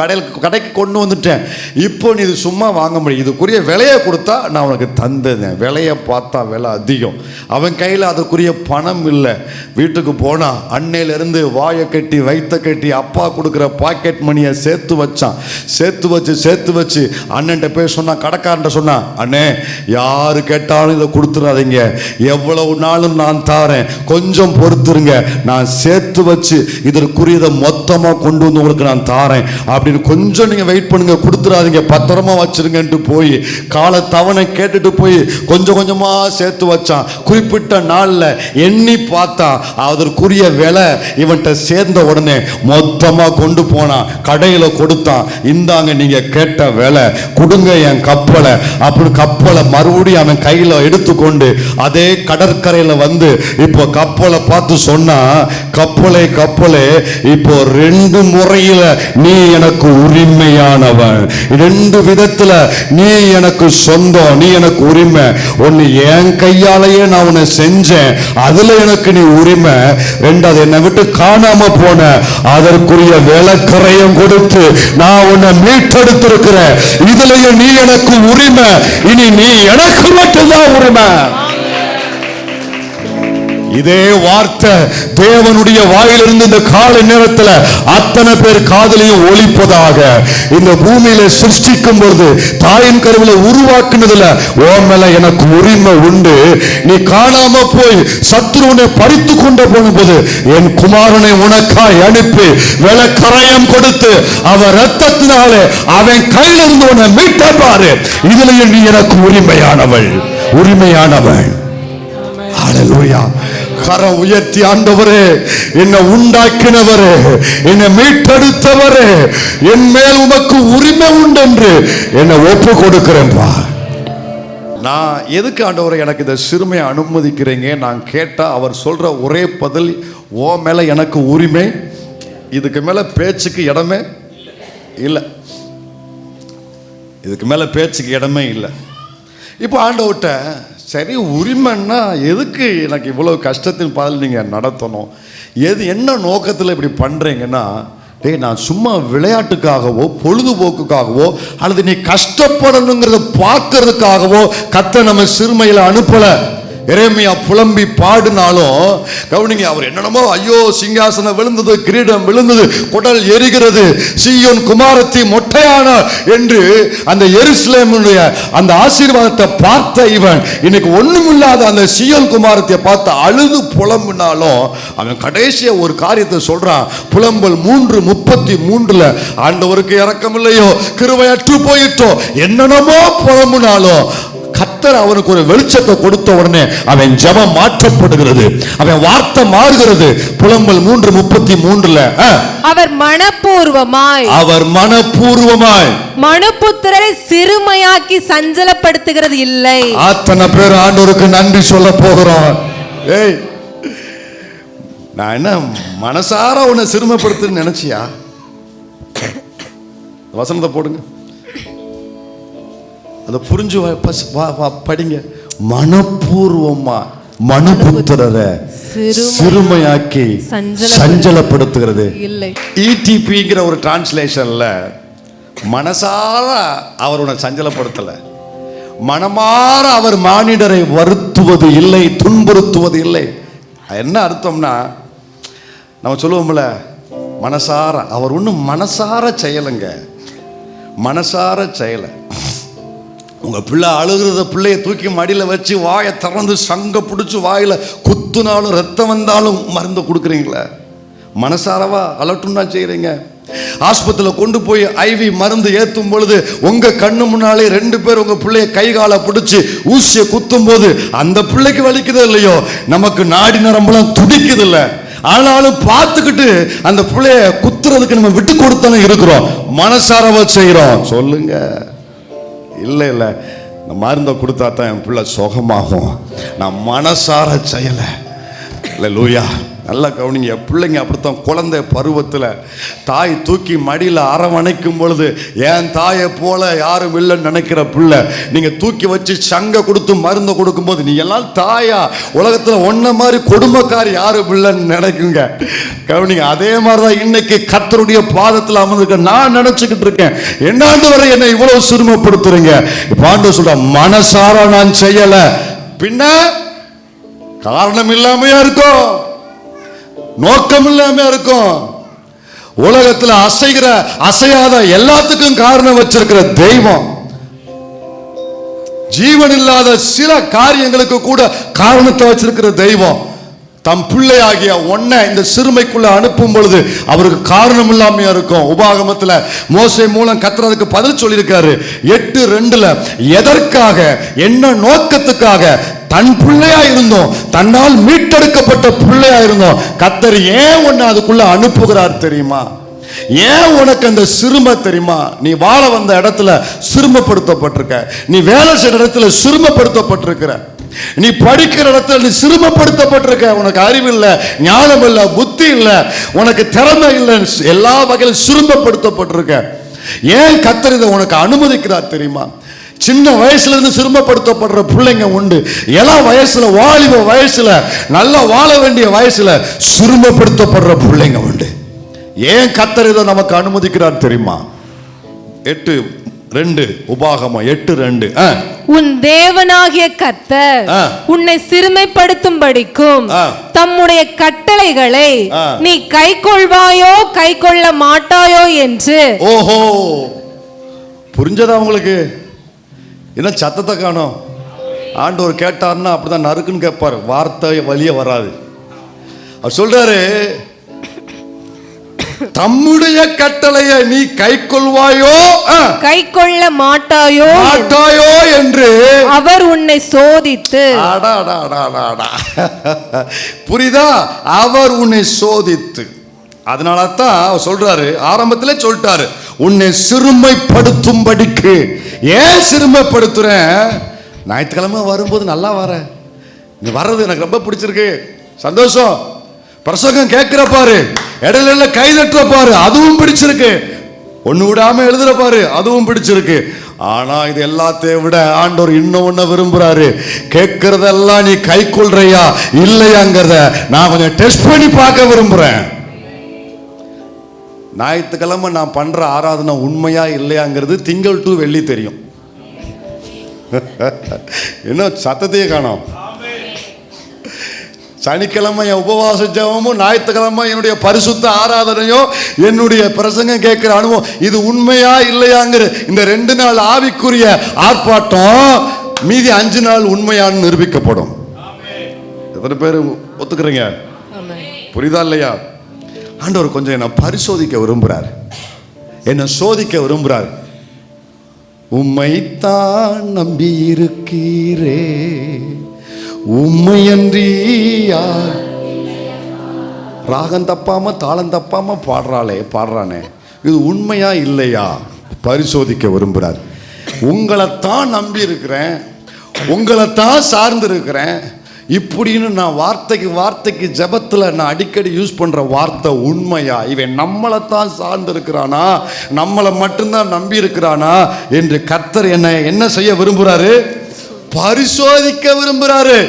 கடைக்கு கொண்டு வந்துட்டேன். இப்போ நீ இது சும்மா வாங்க முடியும், இதுக்குரிய விலையை கொடுத்தா நான் உனக்கு தந்தேன். விலையை பார்த்தா விலை அதிகம். அவன் கையில் அதுக்குரிய பணம் இல்லை. வீட்டுக்கு போனால் அன்னையிலேருந்து வாயை கட்டி வைத்த கட்டி அப்பா கொடுக்குற பாக்கெட் மணியை சேர்த்து வச்சான். சேர்த்து வச்சு அண்ணன்ட்ட போய் சொன்னான், கடைக்காரன்ட்ட சொன்னான், அண்ணே யாரு கேட்டாலும் இதை கொடுத்துடாதீங்க, எவ்வளவு நாளும் நான் தாரேன், கொஞ்சம் பொறுத்துருங்க, நான் சேர்த்து வச்சு இதற்குரியதை மொத்தமாக கொண்டு வந்து உங்களுக்கு நான் தாரேன் அப்படின்னு கொஞ்சம் நீங்கள் வெயிட் பண்ணுங்க, கொடுத்துடாதீங்க, பத்திரமா வச்சிருங்கன்ட்டு போய் காலை தவணை கேட்டுட்டு போய் கொஞ்சம் கொஞ்சமாக சேர்த்து வச்சான். குறிப்பிட்ட நாளில் எண்ணி பார்த்தா அதற்குரிய விலை இவன்கிட்ட சேர்ந்த உடனே மொத்தமாக கொண்டு போனான், கடையில் கொடுத்தான். இந்தாங்க நீங்கள் கேட்ட விலை, கொடுங்க என் கப்பலை அப்படி கப்பலை மறுபடியும் அவன் கையில் எடுத்துக்கொண்டு அதே கடற்கரையில் வந்து இப்போ கப்பலை பார்த்து சொன்னா, கப்பலே இப்போ 2 முறையில நீ எனக்கு உரிமையானவன், 2 விதத்துல நீ எனக்கு சொந்தம், நீ எனக்கு உரிமை. ஒன்னு என் கையாலேயே நான் உன்னை செஞ்சேன், அதுல எனக்கு நீ உரிமை. 2வது என்னை விட்டு காணாம போன அதற்குரிய விலக்கரையும் கொடுத்து நான் உன்னை மீட்டெடுத்திருக்கிறேன், இதுலயும் நீ எனக்கு உரிமை, இனி நீ எனக்கு மட்டும்தான் உரிமை. இதே வார்த்தை தேவனுடைய வாயிலிருந்து இந்த கால நேரத்தில் அத்தனை பேர் காதலையும் ஒலிப்பதாக. இந்த பூமியில சிருஷ்டிக்கும் பொழுது தாயின் கருவில உருவாக்குனதுல ஓ மேல எனக்கு உரிமை உண்டு. நீ காணாம போய் சத்துருவனை பறித்து கொண்டு போன போது என் குமாரனை உனக்காய் அனுப்பி விலக்கரையம் கொடுத்து அவர் ரத்தத்தினாலே அவன் கையில் இருந்து உன்னை மீட்ட பாரு, இதுலயும் நீ எனக்கு உரிமையானவள். ஹல்லேலூயா. கரம் உயர்த்தி, ஆண்டவரே என்னை உண்டாக்கினவரே, என்னை மீட்டெடுத்தவரே, என் மேல் உமக்கு உரிமை உண்டு என்று என்னை ஒப்பு கொடுக்கிறேன்பா. நான் எதுக்கு ஆண்டவரே எனக்கு இந்த சிறுமையை அனுமதிக்கிறீங்க நான் கேட்டா அவர் சொல்ற ஒரே பதில், ஓ மேல எனக்கு உரிமை, இதுக்கு மேல பேச்சுக்கு இடமே இல்லை, இதுக்கு மேல பேச்சுக்கு இடமே இல்லை. இப்போ ஆண்டவர்கிட்ட சரி உரிமைன்னா எதுக்கு எனக்கு இவ்வளோ கஷ்டத்தின் பாதையில் நீங்கள் நடத்தணும், என்ன நோக்கத்தில் இப்படி பண்ணுறீங்கன்னா, டேய் நான் சும்மா விளையாட்டுக்காகவோ பொழுதுபோக்குக்காகவோ அல்லது நீ கஷ்டப்படணுங்கிறத பார்க்கறதுக்காகவோ கர்த்தர் நம்ம சிறுமையில் அனுப்பலை. எரேமியா புலம்பி பாடினாலும் கவனிங்க, அவர் என்னென்னமோ ஐயோ சிங்காசனம் விழுந்தது, கிரீடம் விழுந்தது, குடல் எரிகிறது, சீயோன் குமாரத்தி மொட்டையானார் என்று அந்த எருசலேமுடைய அந்த ஆசீர்வாதத்தை பார்த்த இவன் இன்னைக்கு ஒண்ணுமில்லாத அந்த சீயோன் குமாரத்தை பார்த்து அழுது புலம்பினாலும் அவன் கடைசியா ஒரு காரியத்தை சொல்றான். புலம்பல் 3:33 ஆண்டவருக்கு இரக்கம் இல்லையோ, கிருபை அற்று போயிட்டோ, என்னென்னமோ புலம்பினாலும் கர்த்தர் அவனுக்கு ஒரு வெளிச்சத்தை கொடுத்த உடனே அவன் ஜெபம் மாற்றப்படுகிறது, அவன் வார்த்தை மாறுகிறது. புலம்பல் 3:33 அவர் மனப்பூர்வமாய் மனுபுத்திரரை சிறுமையாக்கி சஞ்சலப்படுத்துகிறது இல்லை. அத்தனை பேர் ஆண்டவருக்கு நன்றி சொல்ல போகிறோம். ஏய் நான் என்ன மனசார உன்னை சிறுமைப்படுத்துன்னு நினைச்சியா? வசனத்தை போடுங்க, அதை புரிஞ்சு படிங்க. மனப்பூர்வமா மனுபுத்திரரை சிறுமையாக்கி சஞ்சலப்படுத்துகிறது இல்லை. ETPங்கிற ஒரு டிரான்ஸ்லேஷன்ல மனசார அவர் உன்னை சஞ்சலப்படுத்தல, மனமாற அவர் மானிடரை வருத்துவது இல்லை, துன்புறுத்துவது இல்லை. என்ன அர்த்தம்னா, நம்ம சொல்லுவோம்ல மனசார, அவர் ஒன்றும் மனசார செய்யலைங்க, மனசார செய்யலை. உங்கள் பிள்ளை அழுகிறத பிள்ளையை தூக்கி மடியில் வச்சு வாயை திறந்து சங்க பிடிச்சி வாயில் குத்துனாலும் ரத்தம் வந்தாலும் மருந்து கொடுக்குறீங்களே, மனசாரவா அலட்டுன்னா செய்கிறீங்க? ஆஸ்பத்திரியில் கொண்டு போய் IV மருந்து ஏற்றும் பொழுது உங்கள் கண்ணு முன்னாலே 2 பேர் உங்கள் பிள்ளைய கை காலை பிடிச்சி ஊசியை குத்தும் போது அந்த பிள்ளைக்கு வலிக்குதோ இல்லையோ, நமக்கு நாடி நரம்பெல்லாம் துடிக்குது இல்லை, ஆனாலும் பார்த்துக்கிட்டு அந்த பிள்ளைய குத்துறதுக்கு நம்ம விட்டு கொடுத்தானே இருக்கிறோம், மனசாரவ செய்கிறோம். சொல்லுங்க. இல்லை இல்லை, இந்த மருந்தை கொடுத்தா தான் என் பிள்ளை சுகமாகும், நான் மனசார செய்யலை. இல்லை லூயா, நல்லா கவனிங்க. பிள்ளைங்க அப்படித்தான். குழந்தை பருவத்தில் தாய் தூக்கி மடியில் அரவணைக்கும் பொழுது என் தாயை போல யாரும் இல்லைன்னு நினைக்கிற பிள்ளை நீங்கள் தூக்கி வச்சு சங்கை கொடுத்து மருந்தை கொடுக்கும்போது நீ எல்லாம் தாயா, உலகத்தில் ஒன்றை மாதிரி கொடுமைக்காரி யாரும் இல்லைன்னு நினைக்குங்க. கவனிங்க. அதே மாதிரி தான் இன்னைக்கு கர்த்தருடைய பாதத்தில் அமர்ந்துக்க நான் நினச்சிக்கிட்டு இருக்கேன். என்னாண்டு வரை என்னை இவ்வளோ சிறுமப்படுத்துறீங்க. இப்போ ஆண்டவர் சொல்ற, மனசார நான் செய்யலை, பின்ன காரணம் இல்லாமையா இருக்கும், நோக்கம் இல்லாம இருக்கும். உலகத்தில் அசைகிற அசையாத எல்லாத்துக்கும் காரணம் வச்சிருக்கிற தெய்வம், ஜீவன் இல்லாத சில காரியங்களுக்கு கூட காரணத்தை வச்சிருக்கிற தெய்வம் தம் பிள்ளையாகிய ஒன்னை இந்த சிறுமைக்குள்ள அனுப்பும் பொழுது அவருக்கு காரணம் இல்லாம இருக்கும். உபாகமத்தில் மோசே மூலம் கர்த்தருக்கு பதில் சொல்லியிருக்காரு 8:2. எதற்காக, என்ன நோக்கத்துக்காக தன் பிள்ளையா இருந்தோம், தன்னால் மீட்டெடுக்கப்பட்ட பிள்ளையா இருந்தோம், கர்த்தர் ஏன் உன்னை அதுக்குள்ள அனுப்புகிறார் தெரியுமா? ஏன் உனக்கு அந்த சிறுமை தெரியுமா? நீ வாழ வந்த இடத்துல சிறுமப்படுத்தப்பட்டிருக்க, நீ வேலை செய்யற இடத்துல சிறுமப்படுத்தப்பட்டிருக்கிற, நீ படிக்கிற இடத்துல நீ சிறுமப்படுத்தப்பட்டிருக்க. உனக்கு அறிவு இல்லை, ஞானம் இல்லை, புத்தி இல்லை, உனக்கு திறமை இல்லை, எல்லா வகையிலும் சிறுமப்படுத்தப்பட்டிருக்க. ஏன் கர்த்தர் இதை உனக்கு அனுமதிக்கிறார் தெரியுமா? சின்ன வயசுல இருந்து சிறுமப்படுத்தப்படுற பிள்ளைங்க உண்டு. இளம் வயசுல, வாலிப வயசுல, நல்லா வாழ வேண்டிய வயசுல சிறுமப்படுத்தப்படுற பிள்ளைங்க உண்டு. ஏன் கர்த்தர் இதை நமக்கு அனுமதிக்கிறார் தெரியுமா? 8:2 உபாகமம் 8:2. உன் தேவனாகிய கர்த்தர் உன்னை சிறுமைப்படுத்தும்படிக்கும் தம்முடைய கட்டளைகளை நீ கைக்கொள்வாயோ கைக்கொள்ள மாட்டாயோ என்று. ஓஹோ, புரிஞ்சதா உங்களுக்கு? என்ன சத்தத்தை காணோம்? ஆண்டவர் கேட்டார்னா அப்படிதான் நறுக்குன்னு கேட்பார், வார்த்தை வழியே வராது. அவர் சொல்றாரு, தம்முடைய கட்டளையை நீ கைக்கொள்வாயோ கைக்கொள்ள மாட்டாயோ என்று அவர் உன்னை சோதித்து. புரியுதா? அவர் உன்னை சோதித்து. அதனால தான் சொல்றாரு, ஆரம்பத்திலே சொல்லிட்டாரு, உன்னை சிறுமைப்படுத்தும்படிக்கு. ஏன் சிறுமைப்படுத்துறேன்? ஞாயிற்றுக்கிழமை வரும்போது நல்லா வர, நீ வர்றது எனக்கு ரொம்ப பிடிச்சிருக்கு, சந்தோஷம். பிரசங்கம் கேட்கிற பாரு, இடையில கை தட்டுற பாரு, அதுவும் பிடிச்சிருக்கு. ஒண்ணு விடாம எழுதுற பாரு, அதுவும் பிடிச்சிருக்கு. ஆனா இது எல்லாத்தையும் விட ஆண்டவர் இன்னும் ஒண்ணு விரும்புறாரு. கேட்கறதெல்லாம் நீ கை கொள்றையா இல்லையாங்கிறத நான் கொஞ்சம் டெஸ்ட் பண்ணி பார்க்க விரும்புறேன். ஞாயிற்றுக்கிழமை நான் பண்ற ஆராதனை உண்மையா இல்லையாங்கிறது திங்கள் டு வெள்ளி தெரியும். இன்னும் சத்தத்தையே காணோம். சனிக்கிழமை என் உபவாச ஜெபமும், ஞாயிற்றுக்கிழமை என்னுடைய பரிசுத்த ஆராதனையும், என்னுடைய பிரசங்கம் கேட்கிற அனுபவம், இது உண்மையா இல்லையாங்கிற இந்த 2 நாள் ஆவிக்குரிய ஆர்ப்பாட்டம் மீதி 5 நாள் உண்மையான்னு நிரூபிக்கப்படும். எத்தனை பேர் ஒத்துக்கிறீங்க? புரியுதா இல்லையா? ஆண்டவர் கொஞ்சம் என்னை பரிசோதிக்க விரும்புகிறார், என்னை சோதிக்க விரும்புகிறார். உம்மைத்தான் நம்பி இருக்கீரே, உம்மையன்றி யார்? ராகம் தப்பாம தாளம் தப்பாம பாடுறானே, இது உண்மையா இல்லையா பரிசோதிக்க விரும்புகிறார். உங்களைத்தான் நம்பி இருக்கிறேன், உங்களைத்தான் சார்ந்து இருக்கிறேன் இப்படின்னு நான் வார்த்தைக்கு ஜெபத்தில் நான் அடிக்கடி யூஸ் பண்ணுற வார்த்தை உண்மையா? இவன் நம்மளைத்தான் சார்ந்து இருக்கிறானா, நம்மளை மட்டும்தான் நம்பி இருக்கிறானா என்று கர்த்தர் என்ன செய்ய விரும்புகிறாரு? பரிசோதிக்க விரும்புகிறாரு,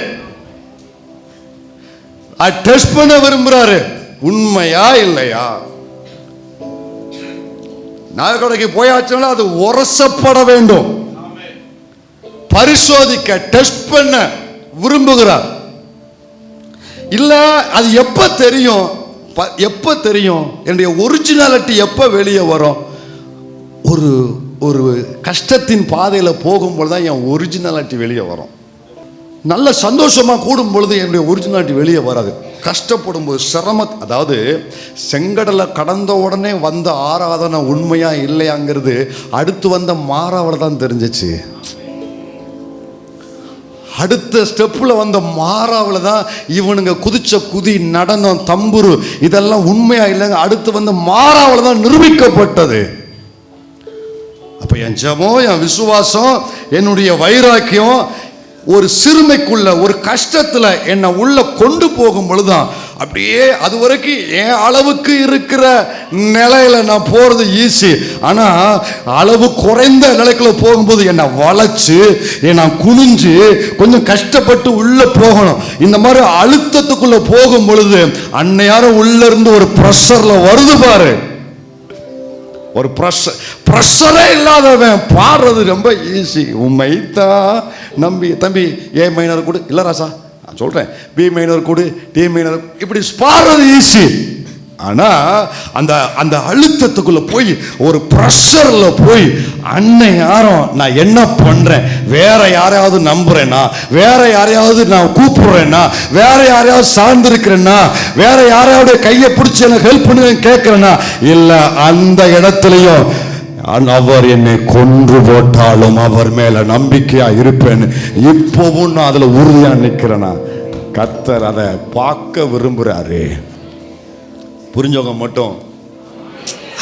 டெஸ்ட் பண்ண விரும்புகிறாரு. உண்மையா இல்லையா? நகைக்கடைக்கு போயாச்சுன்னா அது உரசப்பட வேண்டும். பரிசோதிக்க, டெஸ்ட் பண்ண விரும்புகிறார். இல்ல அது எப்ப தெரியும்? என்னுடைய ஒரிஜினாலிட்டி எப்ப வெளியே வரும்? ஒரு கஷ்டத்தின் பாதையில் போகும்போது தான் என் ஒரிஜினாலிட்டி வெளியே வரும். நல்ல சந்தோஷமா கூடும் பொழுது என்னுடைய ஒரிஜினாலிட்டி வெளியே வராது. கஷ்டப்படும் போது அதாவது செங்கடலை கடந்த உடனே வந்த ஆராதனை உண்மையா இல்லையாங்கிறது அடுத்து வந்த மாறாவில் தான் தெரிஞ்சிச்சு. அடுத்த ஸ்டெப்பில் வந்த மாறாவில் தான் இவனுங்க குதிச்ச குதி, நடனம், தம்புரு இதெல்லாம் உண்மையா இல்லைங்க. அடுத்து வந்து மாறாவில் தான் நிரூபிக்கப்பட்டது. அப்போ என் ஜெபம், என் விசுவாசம், என்னுடைய வைராக்கியம் ஒரு சிறுமைக்குள்ள, ஒரு கஷ்டத்தில் என்னை உள்ள கொண்டு போகும் பொழுதுதான் அப்படியே அது வரைக்கும் என் அளவுக்கு இருக்கிற நிலையில நான் போறது ஈஸி. ஆனா அளவு குறைந்த நிலைக்குள்ள போகும்போது என்னை வளைச்சு நான் குனிஞ்சு கொஞ்சம் கஷ்டப்பட்டு உள்ள போகணும். இந்த மாதிரி அழுத்தத்துக்குள்ள போகும் பொழுது அன்னையாரும் உள்ள இருந்து ஒரு ப்ரெஷர்ல வருது பாரு. ஒரு ப்ரெஷரே இல்லாதவன் பாடுறது ரொம்ப ஈஸி. உண்மைத்தான் நம்பி தம்பி ஏ மைனர் கொடு, இல்லை ராசா நான் சொல்கிறேன் பி மைனர் கொடு, டி மைனர், இப்படி பாடுறது ஈஸி. ஆனால் அந்த அந்த அழுத்தத்துக்குள்ளே போய் ஒரு ப்ரெஷரில் போய் அன்னை யாரும் நான் என்ன பண்ணுறேன், வேற யாரையாவது நம்புறேன்னா, வேற யாரையாவது நான் கூப்பிடுறேன்னா, வேற யாரையாவது சார்ந்திருக்கிறேன்னா, வேற யாரையாவது கையை பிடிச்சி எனக்கு ஹெல்ப் பண்ணுவேன்னு கேட்குறேன்னா, இல்லை அந்த இடத்துலையும் அவர் என்னை கொன்று போட்டாலும் அவர் மேல நம்பிக்கையா இருப்பேன்னு இப்பவும் நான் அதுல உறுதியா நிக்கிறேனா. கர்த்தர் அதை பார்க்க விரும்புறாரு. புரிஞ்சவங்க மட்டும்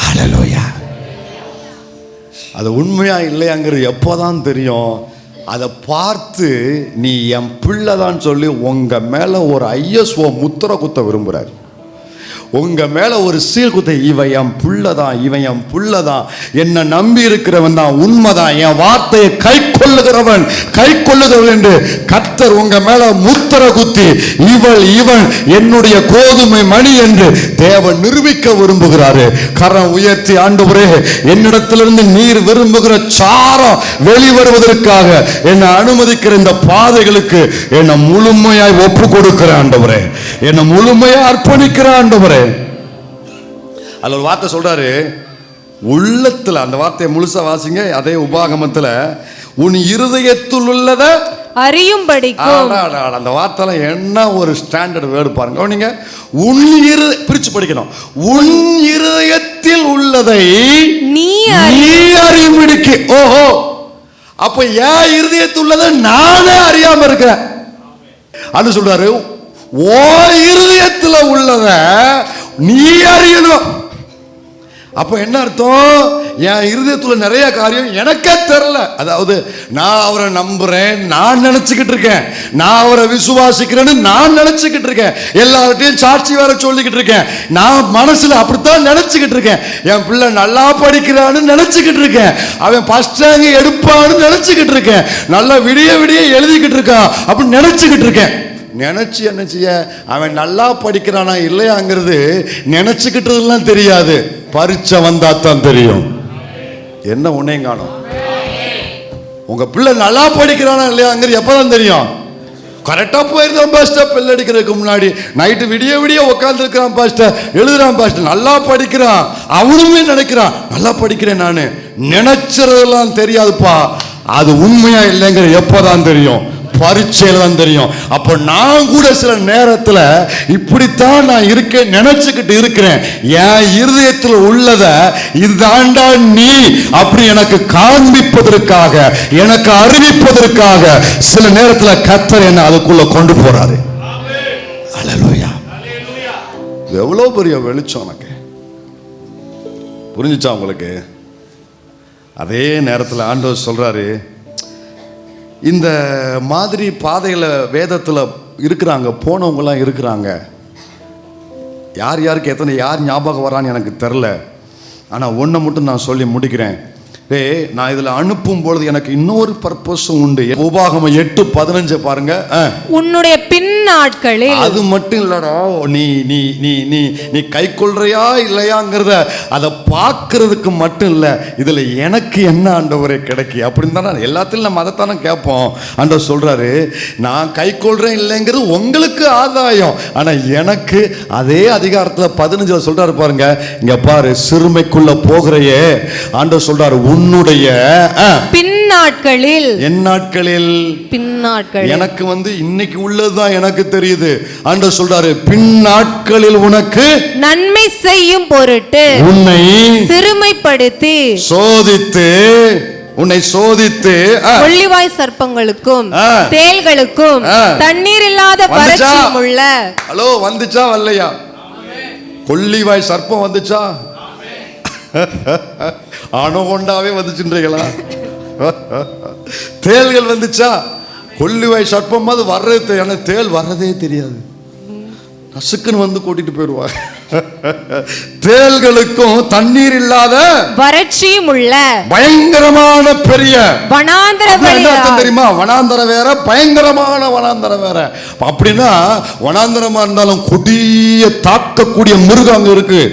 ஹல்லேலூயா. அது உண்மையா இல்லையாங்கிறது எப்போதான் தெரியும்? அதை பார்த்து நீ என் பிள்ளை தான் சொல்லி உங்க மேல ஒரு ஐஎஸ்ஓ முத்திரை குத்த விரும்புறாரு. உங்க மேல ஒரு சீல் குத்த, இவன் என் புள்ளதான், இவன் என் புள்ளதான், என்ன நம்பி இருக்கிறவன் தான், உண்மைதான், என் வார்த்தையை கை கொள்ளுகிறவன் என்று கர்த்தர் உங்க மேல முத்திரை குத்தி இவன் என்னுடைய கோதுமை மணி என்று தேவன் நிரூபிக்க விரும்புகிறாரு. கரம் உயர்த்தி, ஆண்டவரே என்னிடத்திலிருந்து நீர் விரும்புகிற சாரம் வெளிவருவதற்காக என்னை அனுமதிக்கிற இந்த பாதைகளுக்கு என்னை முழுமையாய் ஒப்பு கொடுக்கிற ஆண்டவரே, என்னை முழுமையா அர்ப்பணிக்கிற ஆண்டவரே. அதுல ஒரு வார்த்தை சொல்றாரு உள்ளத்துல, அந்த வார்த்தையை முழுசா வாசிங்க. அதே உபாகமத்துல, உன் இருதயத்தில் உள்ளத அறியும்படிக்கும். அந்த வார்த்தை என்ன ஒரு ஸ்டாண்டர்ட் வேர்டு பாருங்க. நீங்க உன் பிரிச்சு படிக்கணும். உன் இருதயத்தில் உள்ளதை நீ அறியும்படிக்கு. ஓஹோ, அப்ப என் இருதயத்தில் உள்ளதை நானே அறியாம இருக்கிறேன் அது சொல்றாரு. ஓ இருதயத்துல உள்ளத நீ அறியணும். அப்ப என்ன அர்த்தம்? என் இருதயத்துல நிறைய காரியம் எனக்கே தெரியல. அதாவது நான் அவரை நம்புறேன், நான் நினைச்சுக்கிட்டு இருக்கேன், நான் அவரை விசுவாசிக்கிறேன்னு நான் நினைச்சுக்கிட்டு இருக்கேன், எல்லார்ட்டையும் சாட்சி வேற சொல்லிக்கிட்டு இருக்கேன், நான் மனசுல அப்படித்தான் நினைச்சுக்கிட்டு இருக்கேன். என் பிள்ளை நல்லா படிக்கிறான்னு நினைச்சுக்கிட்டு இருக்கேன், அவன் ஃபர்ஸ்ட் ரேங்க் எடுப்பான்னு நினைச்சுக்கிட்டு இருக்கேன், நல்லா விடிய விடிய எழுதிக்கிட்டு இருக்கான் அப்படின்னு நினைச்சுக்கிட்டு இருக்கேன். நினைச்சு என்ன செய்ய, அவன் நல்லா படிக்கிறானா இல்லையாங்கிறது நினைச்சுக்கிட்டதுலாம் தெரியாது, பரீட்சை வந்தா தான் தெரியும். என்ன உன்னையும் காணும். உங்க பிள்ளை நல்லா படிக்கிறானா இல்லையாங்கிறது எப்பதான் தெரியும்? கரெக்டா போயிருந்தான் பாஸ்டர், பெல் அடிக்கிறதுக்கு முன்னாடி நைட்டு விடிய விடிய உட்கார்ந்து இருக்கிறான் பாஸ்டர், எழுதுறான் பாஸ்டர், நல்லா படிக்கிறான், அவனுமே நினைக்கிறான் நல்லா படிக்கிறேன். நான் நினைச்சதெல்லாம் தெரியாதுப்பா, அது உண்மையா இல்லைங்கிற எப்பதான் தெரியும்? பரீட்சையில தான் தெரியும். அப்ப நான் கூட சில நேரத்தில் இப்படித்தான் நான் இருக்கேன் நினைச்சுக்கிட்டு இருக்கிறேன். என் இருதயத்தில் உள்ளத இதுதாண்டா நீ அப்படி எனக்கு காண்பிப்பதற்காக, எனக்கு அறிவிப்பதற்காக சில நேரத்தில் கர்த்தர் என்ன அதுக்குள்ள கொண்டு போறாரு. ஹல்லேலூயா. எவ்வளவு பெரிய வெளிச்சம் எனக்கு புரிஞ்சுச்சா உங்களுக்கு? அதே நேரத்தில் ஆண்டவர் சொல்றாரு, இந்த மாதிரி பாதையில் வேதத்தில் இருக்கிறாங்க, போனவங்களாம் இருக்கிறாங்க. யார் யாருக்கு எத்தனை யார் ஞாபகம் வரான்னு எனக்கு தெரில. ஆனால் ஒன்றை மட்டும் நான் சொல்லி முடிக்கிறேன். நான் இதில் அனுப்பும் பொழுது எனக்கு இன்னொரு பர்பஸும் உண்டு. உபாகமம் 8:15 பாருங்க. உன்னுடைய பின் நாட்களில், அது மட்டும் இல்லடா, நீ நீ நீ நீ நீ கை கொள்றியா இல்லையாங்கிறத அதை பார்க்கறதுக்கு மட்டும் இல்லை, இதில் எனக்கு என்ன ஆண்டவரே கிடைக்கு அப்படின்னு தானே எல்லாத்திலும் நம்ம அதைத்தானே கேட்போம். ஆண்டவர் சொல்றாரு, நான் கை கொள்றேன் இல்லைங்கிறது உங்களுக்கு ஆதாயம், ஆனால் எனக்கு அதே அதிகாரத்தில் 15 சொல்றாரு பாருங்க. இங்க பாரு, சிறுமைக்குள்ள போகிறையே ஆண்டவர் சொல்றாரு, உன்னுடைய பின் நாட்களில். என் நாட்களில்? பின் நாட்கள். எனக்கு இன்னைக்கு உள்ளதுதான் எனக்கு தெரியுது. ஆண்டவர் சொல்றாரு, பின் நாட்களில் உனக்கு நன்மை செய்யும் பொருட்டு உன்னை சிறுமைப்படுத்தி சோதித்து உன்னை சோதித்து கொள்ளிவாய் சர்ப்பங்களுக்கும் ஆ. தேள்களுக்கும் ஆ. தண்ணீர் இல்லாத வந்துச்சா? வறட்சியும் உள்ள. ஹலோ, வந்துச்சா வரலையா? கொள்ளிவாய் சர்ப்பம் வந்துச்சா? அணுகொண்டாவே வந்துச்சுன்றீங்களா? தேள்கள் வந்துச்சா? கொள்ளிவாய் சர்ப்பம் அது வர்றது, எனக்கு தேள் வர்றதே தெரியாது, நசுக்குன்னு வந்து கூட்டிட்டு போயிடுவாங்க. தேள்களுக்கும் தண்ணீர் இல்லாத வறட்சியும் உள்ள பயங்கரமான பெரிய வனாந்தர தெரியுமா? வனாந்தரம் வேற, பயங்கரமான வனாந்தரம் வேற. அப்படின்னா வனாந்தரமா இருந்தாலும் கொடிய தாக்கக்கூடிய மிருகம் அங்க இருக்கு.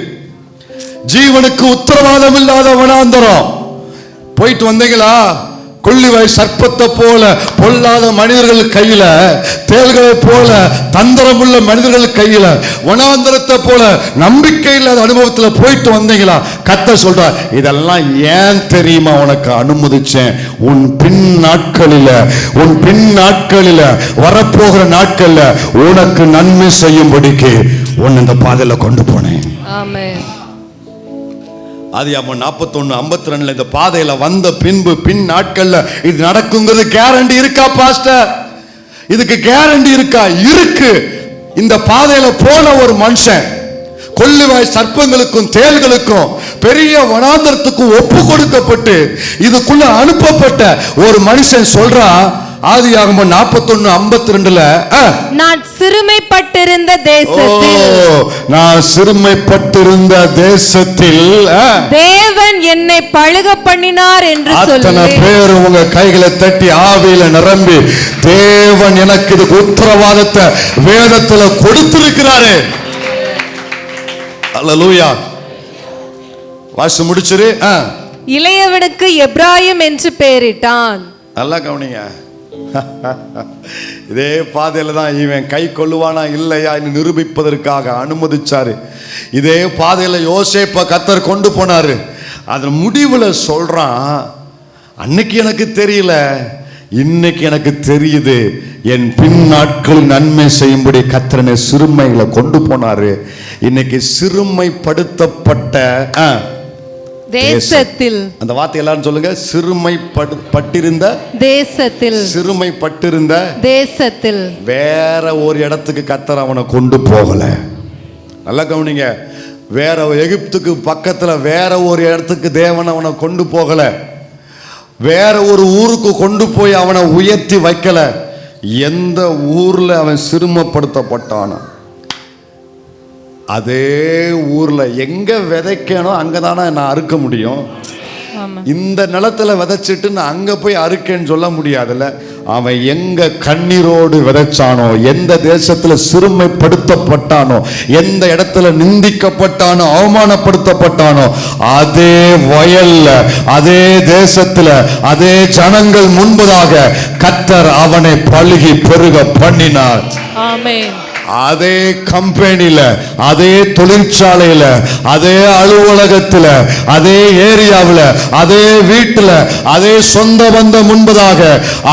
ஜீவனுக்கு உத்தரவாதம் இல்லாத வனாந்தரம். போயிட்டு வந்தீங்களா? கொள்ளிவாய் சர்ப்பத்தை போல பொல்லாத மனிதர்கள் கையில, தேள்களை போல தந்திரமுள்ள மனிதர்கள் கையில, வனாந்தரத்தை போல நம்பிக்கை இல்லாத அனுபவத்துல போயிட்டு வந்தீங்களா? கர்த்தர் சொல்றார், இதெல்லாம் ஏன் தெரியுமா உனக்கு அனுமதிச்சேன்? உன் பின் நாட்களில வரப்போகிற நாட்கள்ல உனக்கு நன்மை செய்யும்படிக்கு உன் இந்த பாதையில கொண்டு போனேன். ஆமென். ஆதியாகமம் 41:52 இந்த பாதையில வந்த பின் நாட்கள்ல இது நடக்குங்கிறது கேரண்டி இருக்கா பாஸ்டர்? இதுக்கு கேரண்டி இருக்கா? இருக்கு. இந்த பாதையில போன ஒரு மனுஷன் கொள்ளிவாய் சர்ப்பங்களுக்கும் தேள்களுக்கும் பெரிய வனாந்தரத்துக்கும் ஒப்பு கொடுக்கப்பட்டு இதுக்குள்ள அனுப்பப்பட்ட ஒரு மனுஷன் சொல்றா, ஆதியாகமம் 41:52 நான் சிறுமைப்பட்டிருந்த தேசத்தில் தேவன் என்னை பழுக பண்ணினார் என்று சொல்லி. அத்தனை பேர் உங்க கைகளை தட்டி ஆவியில நிரம்பி, தேவன் எனக்கு இதுக்கு உத்தரவாதத்தை வேதத்துல கொடுத்திருக்கிறாரு. அல்லேலூயா. வாசி முடிச்சிரு. இளையவனுக்கு எப்ராயிம் என்று பெயரிட்டான். நல்லா கவனிங்க. இதே பாதையில தான் இவன் கை கொள்ளுவானா இல்லையா நிரூபிப்பதற்காக அனுமதிச்சாரு. இதே பாதையில யோசேப்பை கர்த்தர் கொண்டு போனாரு. அதன் முடிவுல சொல்றான், அன்னைக்கு எனக்கு தெரியல, இன்னைக்கு எனக்கு தெரியுது. என் பின் நாட்களில் நன்மை செய்யும்படி கர்த்தர் சிறுமைகளை கொண்டு போனாரு. இன்னைக்கு சிறுமைப்படுத்தப்பட்ட தேசத்தில், அந்த வார்த்தை எல்லாரும் சொல்லுங்க, சிறுமைப்பட்டிருந்த தேசத்தில். சிறுமைப்பட்டிருந்த தேசத்தில் வேற ஒரு இடத்துக்கு கர்த்தர் அவனை கொண்டு போகல. நல்லா கவனிங்க. வேற எகிப்துக்கு பக்கத்துல வேற ஒரு இடத்துக்கு தேவன் அவனை கொண்டு போகல. வேற ஒரு ஊருக்கு கொண்டு போய் அவனை உயர்த்தி வைக்கல. எந்த ஊர்ல அவன் சிறுமப்படுத்தப்பட்டானோ அதே ஊர்ல எங்க விதைக்கணும் அங்கதானே நான் அறுக்க முடியும். இந்த நிலத்துல விதைச்சிட்டு நான் அங்க போய் அறுக்கேன்னு சொல்ல முடியாதுல்ல. அவன் எங்க கண்ணீரோடு விதைச்சானோ, எந்த தேசத்துல சிறுமைப்படுத்தப்பட்டானோ, எந்த இடத்துல நிந்திக்கப்பட்டானோ, அவமானப்படுத்தப்பட்டானோ, அதே வயல்ல, அதே தேசத்துல, அதே ஜனங்கள் முன்பதாக கர்த்தர் அவனை பழுகி பெருக பண்ணினார். ஆமென். அதே கம்பெனில, அதே தொழிற்சாலையில, அதே அலுவலகத்துல, அதே ஏரியாவில், அதே வீட்டுல, அதே சொந்த பந்த முன்பதாக,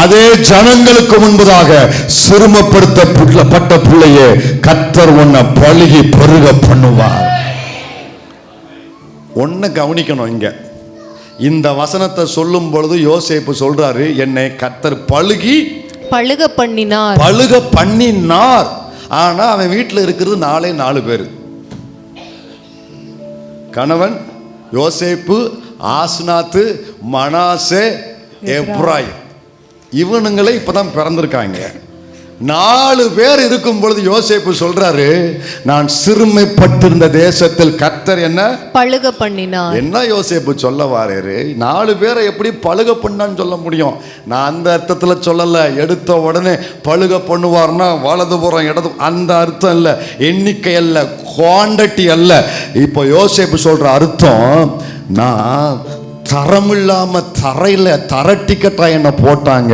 அதே ஜனங்களுக்கு முன்பதாக சிறுமப்படுத்தப்பட்ட பிள்ளையே கர்த்தர் உன்னை பழுகி பெருக பண்ணுவார். ஒன்ன கவனிக்கணும். இங்க இந்த வசனத்தை சொல்லும் பொழுது யோசேப்பு சொல்றாரு, என்னை கர்த்தர் பழுக பண்ணினார். ஆனா அவன் வீட்டில் இருக்கிறது 4 பேர். கணவன் யோசேப்பு, ஆஸ்நாத்து, மனாசே, எப்ராயிம். இவனுங்களே இப்பதான் பிறந்திருக்காங்க. 4 பேர் இருக்கும் பொழுது யோசேப்பு சொல்றாரு, நான் சிறுமைப்பட்டிருந்த தேசத்தில் கர்த்தர் என்ன பழுக பண்ணினார். என்ன யோசேப்பு சொல்ல வாரேரு? 4 பேரை எப்படி பழுக பண்ணான்னு சொல்ல முடியும்? நான் அந்த அர்த்தத்துல சொல்லல. எடுத்த உடனே பழுக பண்ணுவார்னா வலதுபுறம் இடது, அந்த அர்த்தம் இல்ல. எண்ணிக்கை அல்ல, குவாண்டிட்டி அல்ல. இப்போ யோசேப்பு சொல்ற அர்த்தம், நான் தரமில்லாம தரையில தரட்டிக்கட்டா என்ன போட்டாங்க.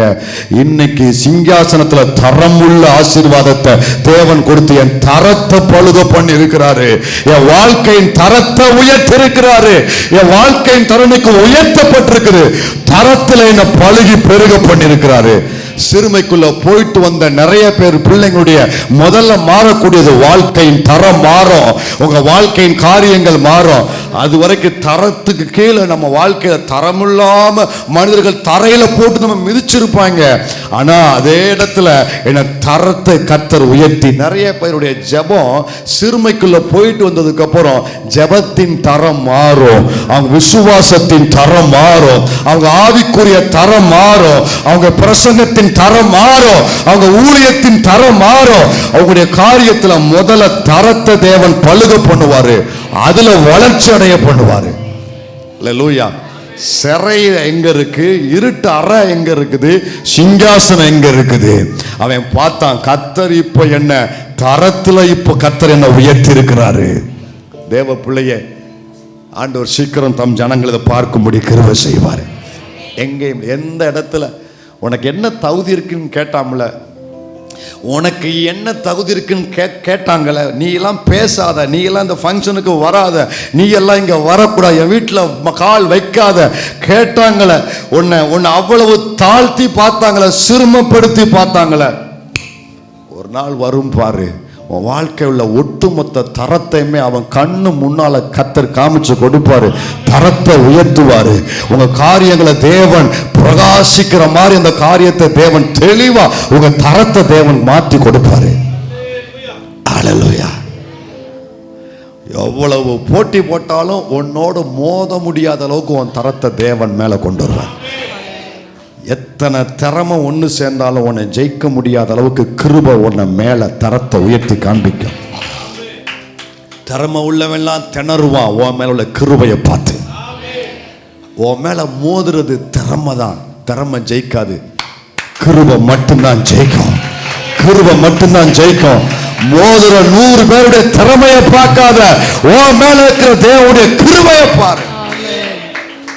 இன்னைக்கு சிங்காசனத்துல தரமுள்ள ஆசீர்வாதத்தை தேவன் கொடுத்து என் தரத்தை பழுக பண்ணி இருக்கிறாரு. என் வாழ்க்கையின் தரத்தை உயர்த்தி இருக்கிறாரு. என் வாழ்க்கையின் தரனுக்கு உயர்த்தப்பட்டிருக்குது. தரத்துல என்ன பழுகி பெருக பண்ணி இருக்கிறாரு. சிறுமைக்குள்ள போயிட்டு வந்த நிறைய பேர் பிள்ளைங்களுடைய முதல்ல மாறக்கூடியது வாழ்க்கையின் தரம் மாறும். உங்க வாழ்க்கையின் காரியங்கள் மாறும். அது வரைக்கும் தரத்துக்கு கீழே நம்ம வாழ்க்கையில தரமில்லாம மனிதர்கள் தரையில போட்டு நம்ம மிதிச்சிருப்பாங்க. ஆனா அதே இடத்துல என்ன தரத்தை கர்த்தர் உயர்த்தி, நிறைய பேருடைய ஜெபம் சிறுமைக்குள்ள போயிட்டு வந்ததுக்கு அப்புறம் ஜெபத்தின் தரம் மாறும், அவங்க விசுவாசத்தின் தரம் மாறும், அவங்க ஆவிக்குரிய தரம் மாறும், அவங்க பிரசங்கத்தின் தரம் மாறும், அவங்க ஊழியத்தின் தரம் மாறும். அவங்களுடைய காரியத்துல முதல்ல தரத்தை தேவன் பழுக பண்ணுவாரு, அதுல வளர்ச்சி அடைய பண்ணுவாரு. அல்லேலூயா. சிறை எங்க இருக்கு, இருட்டு அறை எங்க இருக்குது, சிங்காசனம் எங்க இருக்குது. அவன் பார்த்தான், கர்த்தர் இப்ப என்ன தரத்துல, இப்ப கர்த்தர் என்ன உயர்த்தி இருக்கிறாரு. தேவ பிள்ளையே, ஆண்டவர் சீக்கிரம் தம் ஜனங்களை இதை பார்க்கும்படி கிருபை செய்வாரு. எங்கேயும் எந்த இடத்துல உனக்கு என்ன தகுதி இருக்குன்னு கேட்டாமல, உனக்கு என்ன தகுதி இருக்குன்னு கேட்டாங்கல்ல, நீ எல்லாம் பேசாத, நீ எல்லாம் இந்த ஃபங்க்ஷனுக்கு வராத, நீ எல்லாம் இங்க வரக்கூடாது, என் வீட்டில் கால் வைக்காத கேட்டாங்கள, உன்னை அவ்வளவு தாழ்த்தி பார்த்தாங்கள, சிறுமப்படுத்தி பார்த்தாங்கள. ஒரு நாள் வரும் பாரு, உன் வாழ்க்கையில் உள்ள ஒட்டுமொத்த தரத்தையுமே அவன் கண்ணு முன்னால கர்த்தர் காமிச்சு கொடுப்பாரு, தரத்தை உயர்த்துவாரு. உங்க காரியங்களை தேவன் பிரகாசிக்கிற மாதிரி அந்த காரியத்தை தேவன் தெளிவா உங்க தரத்தை தேவன் மாற்றி கொடுப்பாரு. அல்லேலூயா. எவ்வளவு போட்டி போட்டாலும் உன்னோடு மோத முடியாத அளவுக்கு உன் தரத்தை தேவன் மேல கொண்டு வருவார். எத்தனை திறமை ஒன்று சேர்ந்தாலும் உன்னை ஜெயிக்க முடியாத அளவுக்கு கிருபை உன்னை மேல தரத்தை உயர்த்தி காண்பிக்கும். திறமை உள்ளவெல்லாம் திணறுவான் உன் மேல உள்ள கிருபையை பார்த்து. உன் மேல மோதுறது திறமை தான், திறமை ஜெயிக்காது, கிருபை மட்டும்தான் ஜெயிக்கும். கிருபை மட்டும்தான் ஜெயிக்கும். மோதுற 100 பேருடைய திறமையை பார்க்காத, உன் மேல இருக்கிற தேவனுடைய கிருபையை பாரு.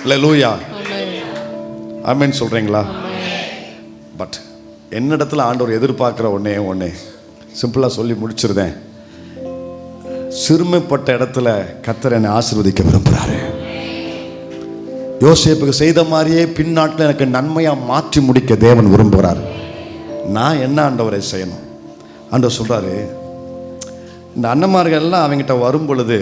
அல்லேலூயா. ஆமென் சொல்றீங்களா? பட் என்னிடத்துல ஆண்டவர் எதிர்பார்க்கிற ஒன்னே சிம்பிளா சொல்லி முடிச்சிருந்தேன். சிறுமைப்பட்ட இடத்துல கர்த்தர் என்னை ஆசீர்வதிக்க விரும்புகிறாரு. யோசேப்புக்கு செய்த மாதிரியே பின்னாட்டில் எனக்கு நன்மையா மாற்றி முடிக்க தேவன் விரும்புகிறார். நான் என்ன ஆண்டவரை செய்யணும்? ஆண்டவர் சொல்றாரு, இந்த அண்ணன்மார்கள் எல்லாம் அவங்கிட்ட வரும் பொழுது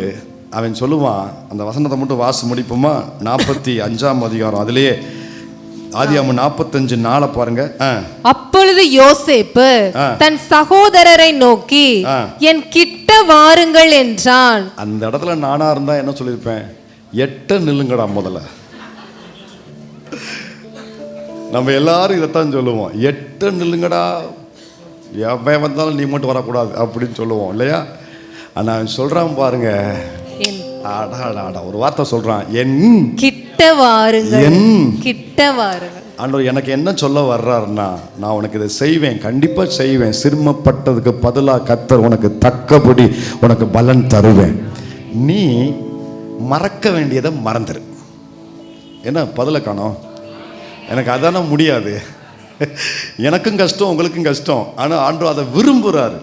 அவன் சொல்லுவான், அந்த வசனத்தை மட்டும் வாசி முடிப்போமா? 45ஆம் அதிகாரம், அதிலேயே ஆதியாகமம் 45:4 பாருங்க. அப்பொழுது யோசேப்பு தன் சகோதரரை நோக்கி, என் கிட்ட வாருங்கள் என்றான். அந்த இடத்துல நானா இருந்தா என்ன சொல்லியிருப்பேன்? எட்ட நில்லுங்கடா முதல்ல. நம்ம எல்லாரும் இதைத்தான் சொல்லுவோம், எட்ட நில்லுங்கடா, எவன் வந்தாலும் நீ மட்டும் வரக்கூடாது அப்படின்னு சொல்லுவோம் இல்லையா? ஆனா சொல்றான் பாருங்க, ஒரு வார்த்தை சொல்றான், என் கிட்ட வாருங்கள், என் கிட்ட வாருங்கள். ஆண்டவர் எனக்கு என்ன சொல்ல வர்றாருன்னா, நான் உனக்கு இதை செய்வேன், கண்டிப்பா செய்வேன். சிறுமப்பட்டதுக்கு பதிலாக கர்த்தர் உனக்கு தக்கபடி உனக்கு பலன் தருவேன். நீ மறக்க வேண்டியதை மறந்துரு. என்ன பதில காணோம்? எனக்கு அதான முடியாது. எனக்கும் கஷ்டம், உங்களுக்கும் கஷ்டம். ஆனால் ஆண்டவர் அதை விரும்புறாரு.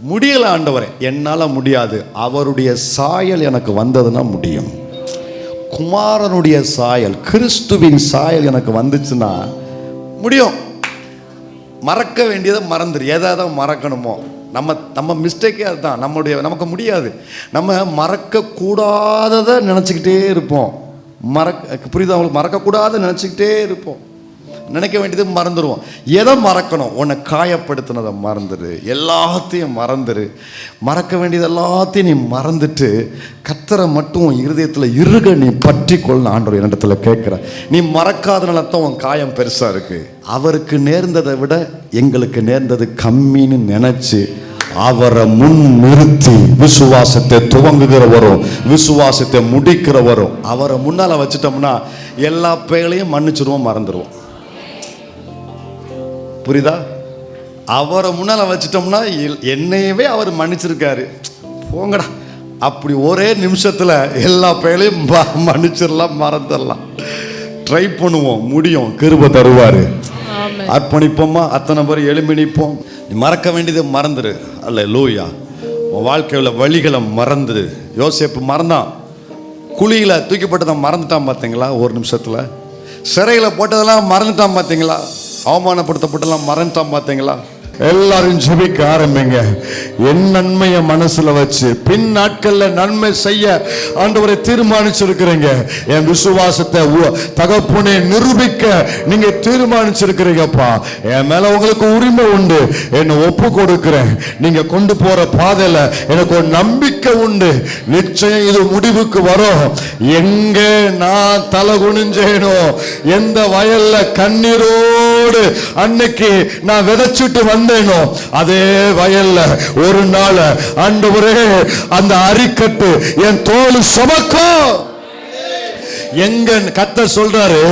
முடியல ஆண்டவரே, என்னால முடியாது. அவருடைய சாயல் எனக்கு வந்ததுன்னா முடியும். குமாரனுடைய சாயல், கிறிஸ்துவின் சாயல் எனக்கு வந்துச்சுன்னா முடியும். மறக்க வேண்டியதை மறந்துரு. எதை மறக்கணுமோ, நம்ம மிஸ்டேக்கே அதுதான். நமக்கு முடியாது. நம்ம மறக்க கூடாததை நினச்சிக்கிட்டே இருப்போம். புரியுது அவங்களுக்கு? மறக்கக்கூடாத நினச்சிக்கிட்டே இருப்போம். நினைக்க வேண்டியது மறந்துடுவோம். எதை மறக்கணும்? உன்னை காயப்படுத்தினதை மறந்துடு, எல்லாத்தையும் மறந்துடு. மறக்க வேண்டியது எல்லாத்தையும் நீ மறந்துட்டு கர்த்தரை மட்டும் உன் இருதயத்தில் இருக நீ பற்றி கொள்ள ஆண்டவர் என்னிடத்துல கேட்குற. நீ மறக்காதனால தான் உன் காயம் பெருசாக இருக்கு. அவருக்கு நேர்ந்ததை விட எங்களுக்கு நேர்ந்தது கம்மின்னு நினைச்சு அவரை முன் நிறுத்தி விசுவாசத்தை துவங்குகிறவரும் விசுவாசத்தை முடிக்கிறவரும் அவரை முன்னால வச்சுட்டோம்னா எல்லா பேகளையும் மன்னிச்சிருவோம், மறந்துடுவோம். புரியுதா? அவரை முன்னால வச்சுட்டோம்னா என்னையவே அவர் மன்னிச்சிருக்காரு, போங்கடா, அப்படி ஒரே நிமிஷத்துல எல்லா பேகளையும் மன்னிச்சிடலாம், மறந்துடலாம். ட்ரை பண்ணுவோம், முடியும், கிருபை தருவாரு. அர்ப்பணிப்போமா? அத்தனை பேர் எழும்பி நிற்போம். நீ மறக்க வேண்டியதை மறந்துடு. அல்லேலூயா. உன் வாழ்க்கையில் வழிகளை மறந்துடு. யோசேப்பு மறந்தான், குழியில தூக்கிப்பட்டதை மறந்துட்டான் பார்த்தீங்களா? ஒரு நிமிஷத்துல சிறையில் போட்டதெல்லாம் மறந்துட்டான் பார்த்தீங்களா? அவமானப்படுத்தப்பட்டதெல்லாம் மறந்துட்டான் பார்த்தீங்களா? எல்லாரும் ஜெபிக்க ஆரம்பிங்க. என் நன்மையை மனசுல வச்சு பின் நாட்கள்ல நன்மை செய்ய ஆண்டவரை தீர்மானிச்சிருக்கிறீங்க. என் விசுவாசத்தை தகப்பனே நிரூபிக்க நீங்க தீர்மானிச்சிருக்கிறீங்கப்பா. என் மேல உங்களுக்கு உரிமை உண்டு. என்னை ஒப்பு கொடுக்கிறேன். நீங்க கொண்டு போற பாதையில எனக்கு ஒரு நம்பிக்கை உண்டு. நிச்சயம் இது முடிவுக்கு வரும். எங்க நான் தலை குனிஞ்சேனோ, எந்த வயல்ல கண்ணீரோடு அன்னைக்கு நான் விதைச்சிட்டு வந்தேனோ, அதே வயல்ல ஒரு நாள் ஆண்டவரே அந்த அரிக்கட்டு என் தோள் சுமக்கும். எங்க கர்த்தர் சொல்றாரு,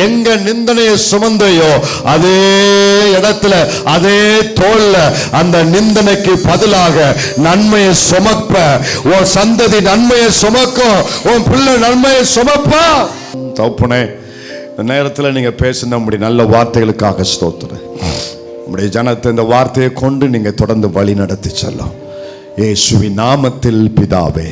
எங்க நிந்தனையை சுமந்தையோ அதே இடத்துல அதே தோல்ல அந்த நிந்தனைக்கு பதிலாக நன்மையை சுமப்ப. உன் சந்ததி நன்மையை சுமக்கும். உன் பிள்ளை நன்மையை சுமப்பா. தப்புனே, இந்த நேரத்தில் நீங்க பேசின நம்முடைய நல்ல வார்த்தைகளுக்காக ஸ்தோத்திரம். நம்முடைய ஜனத்தை இந்த வார்த்தையை கொண்டு நீங்க தொடர்ந்து வழி நடத்தி செல்லும். இயேசுவின் நாமத்தில் பிதாவே.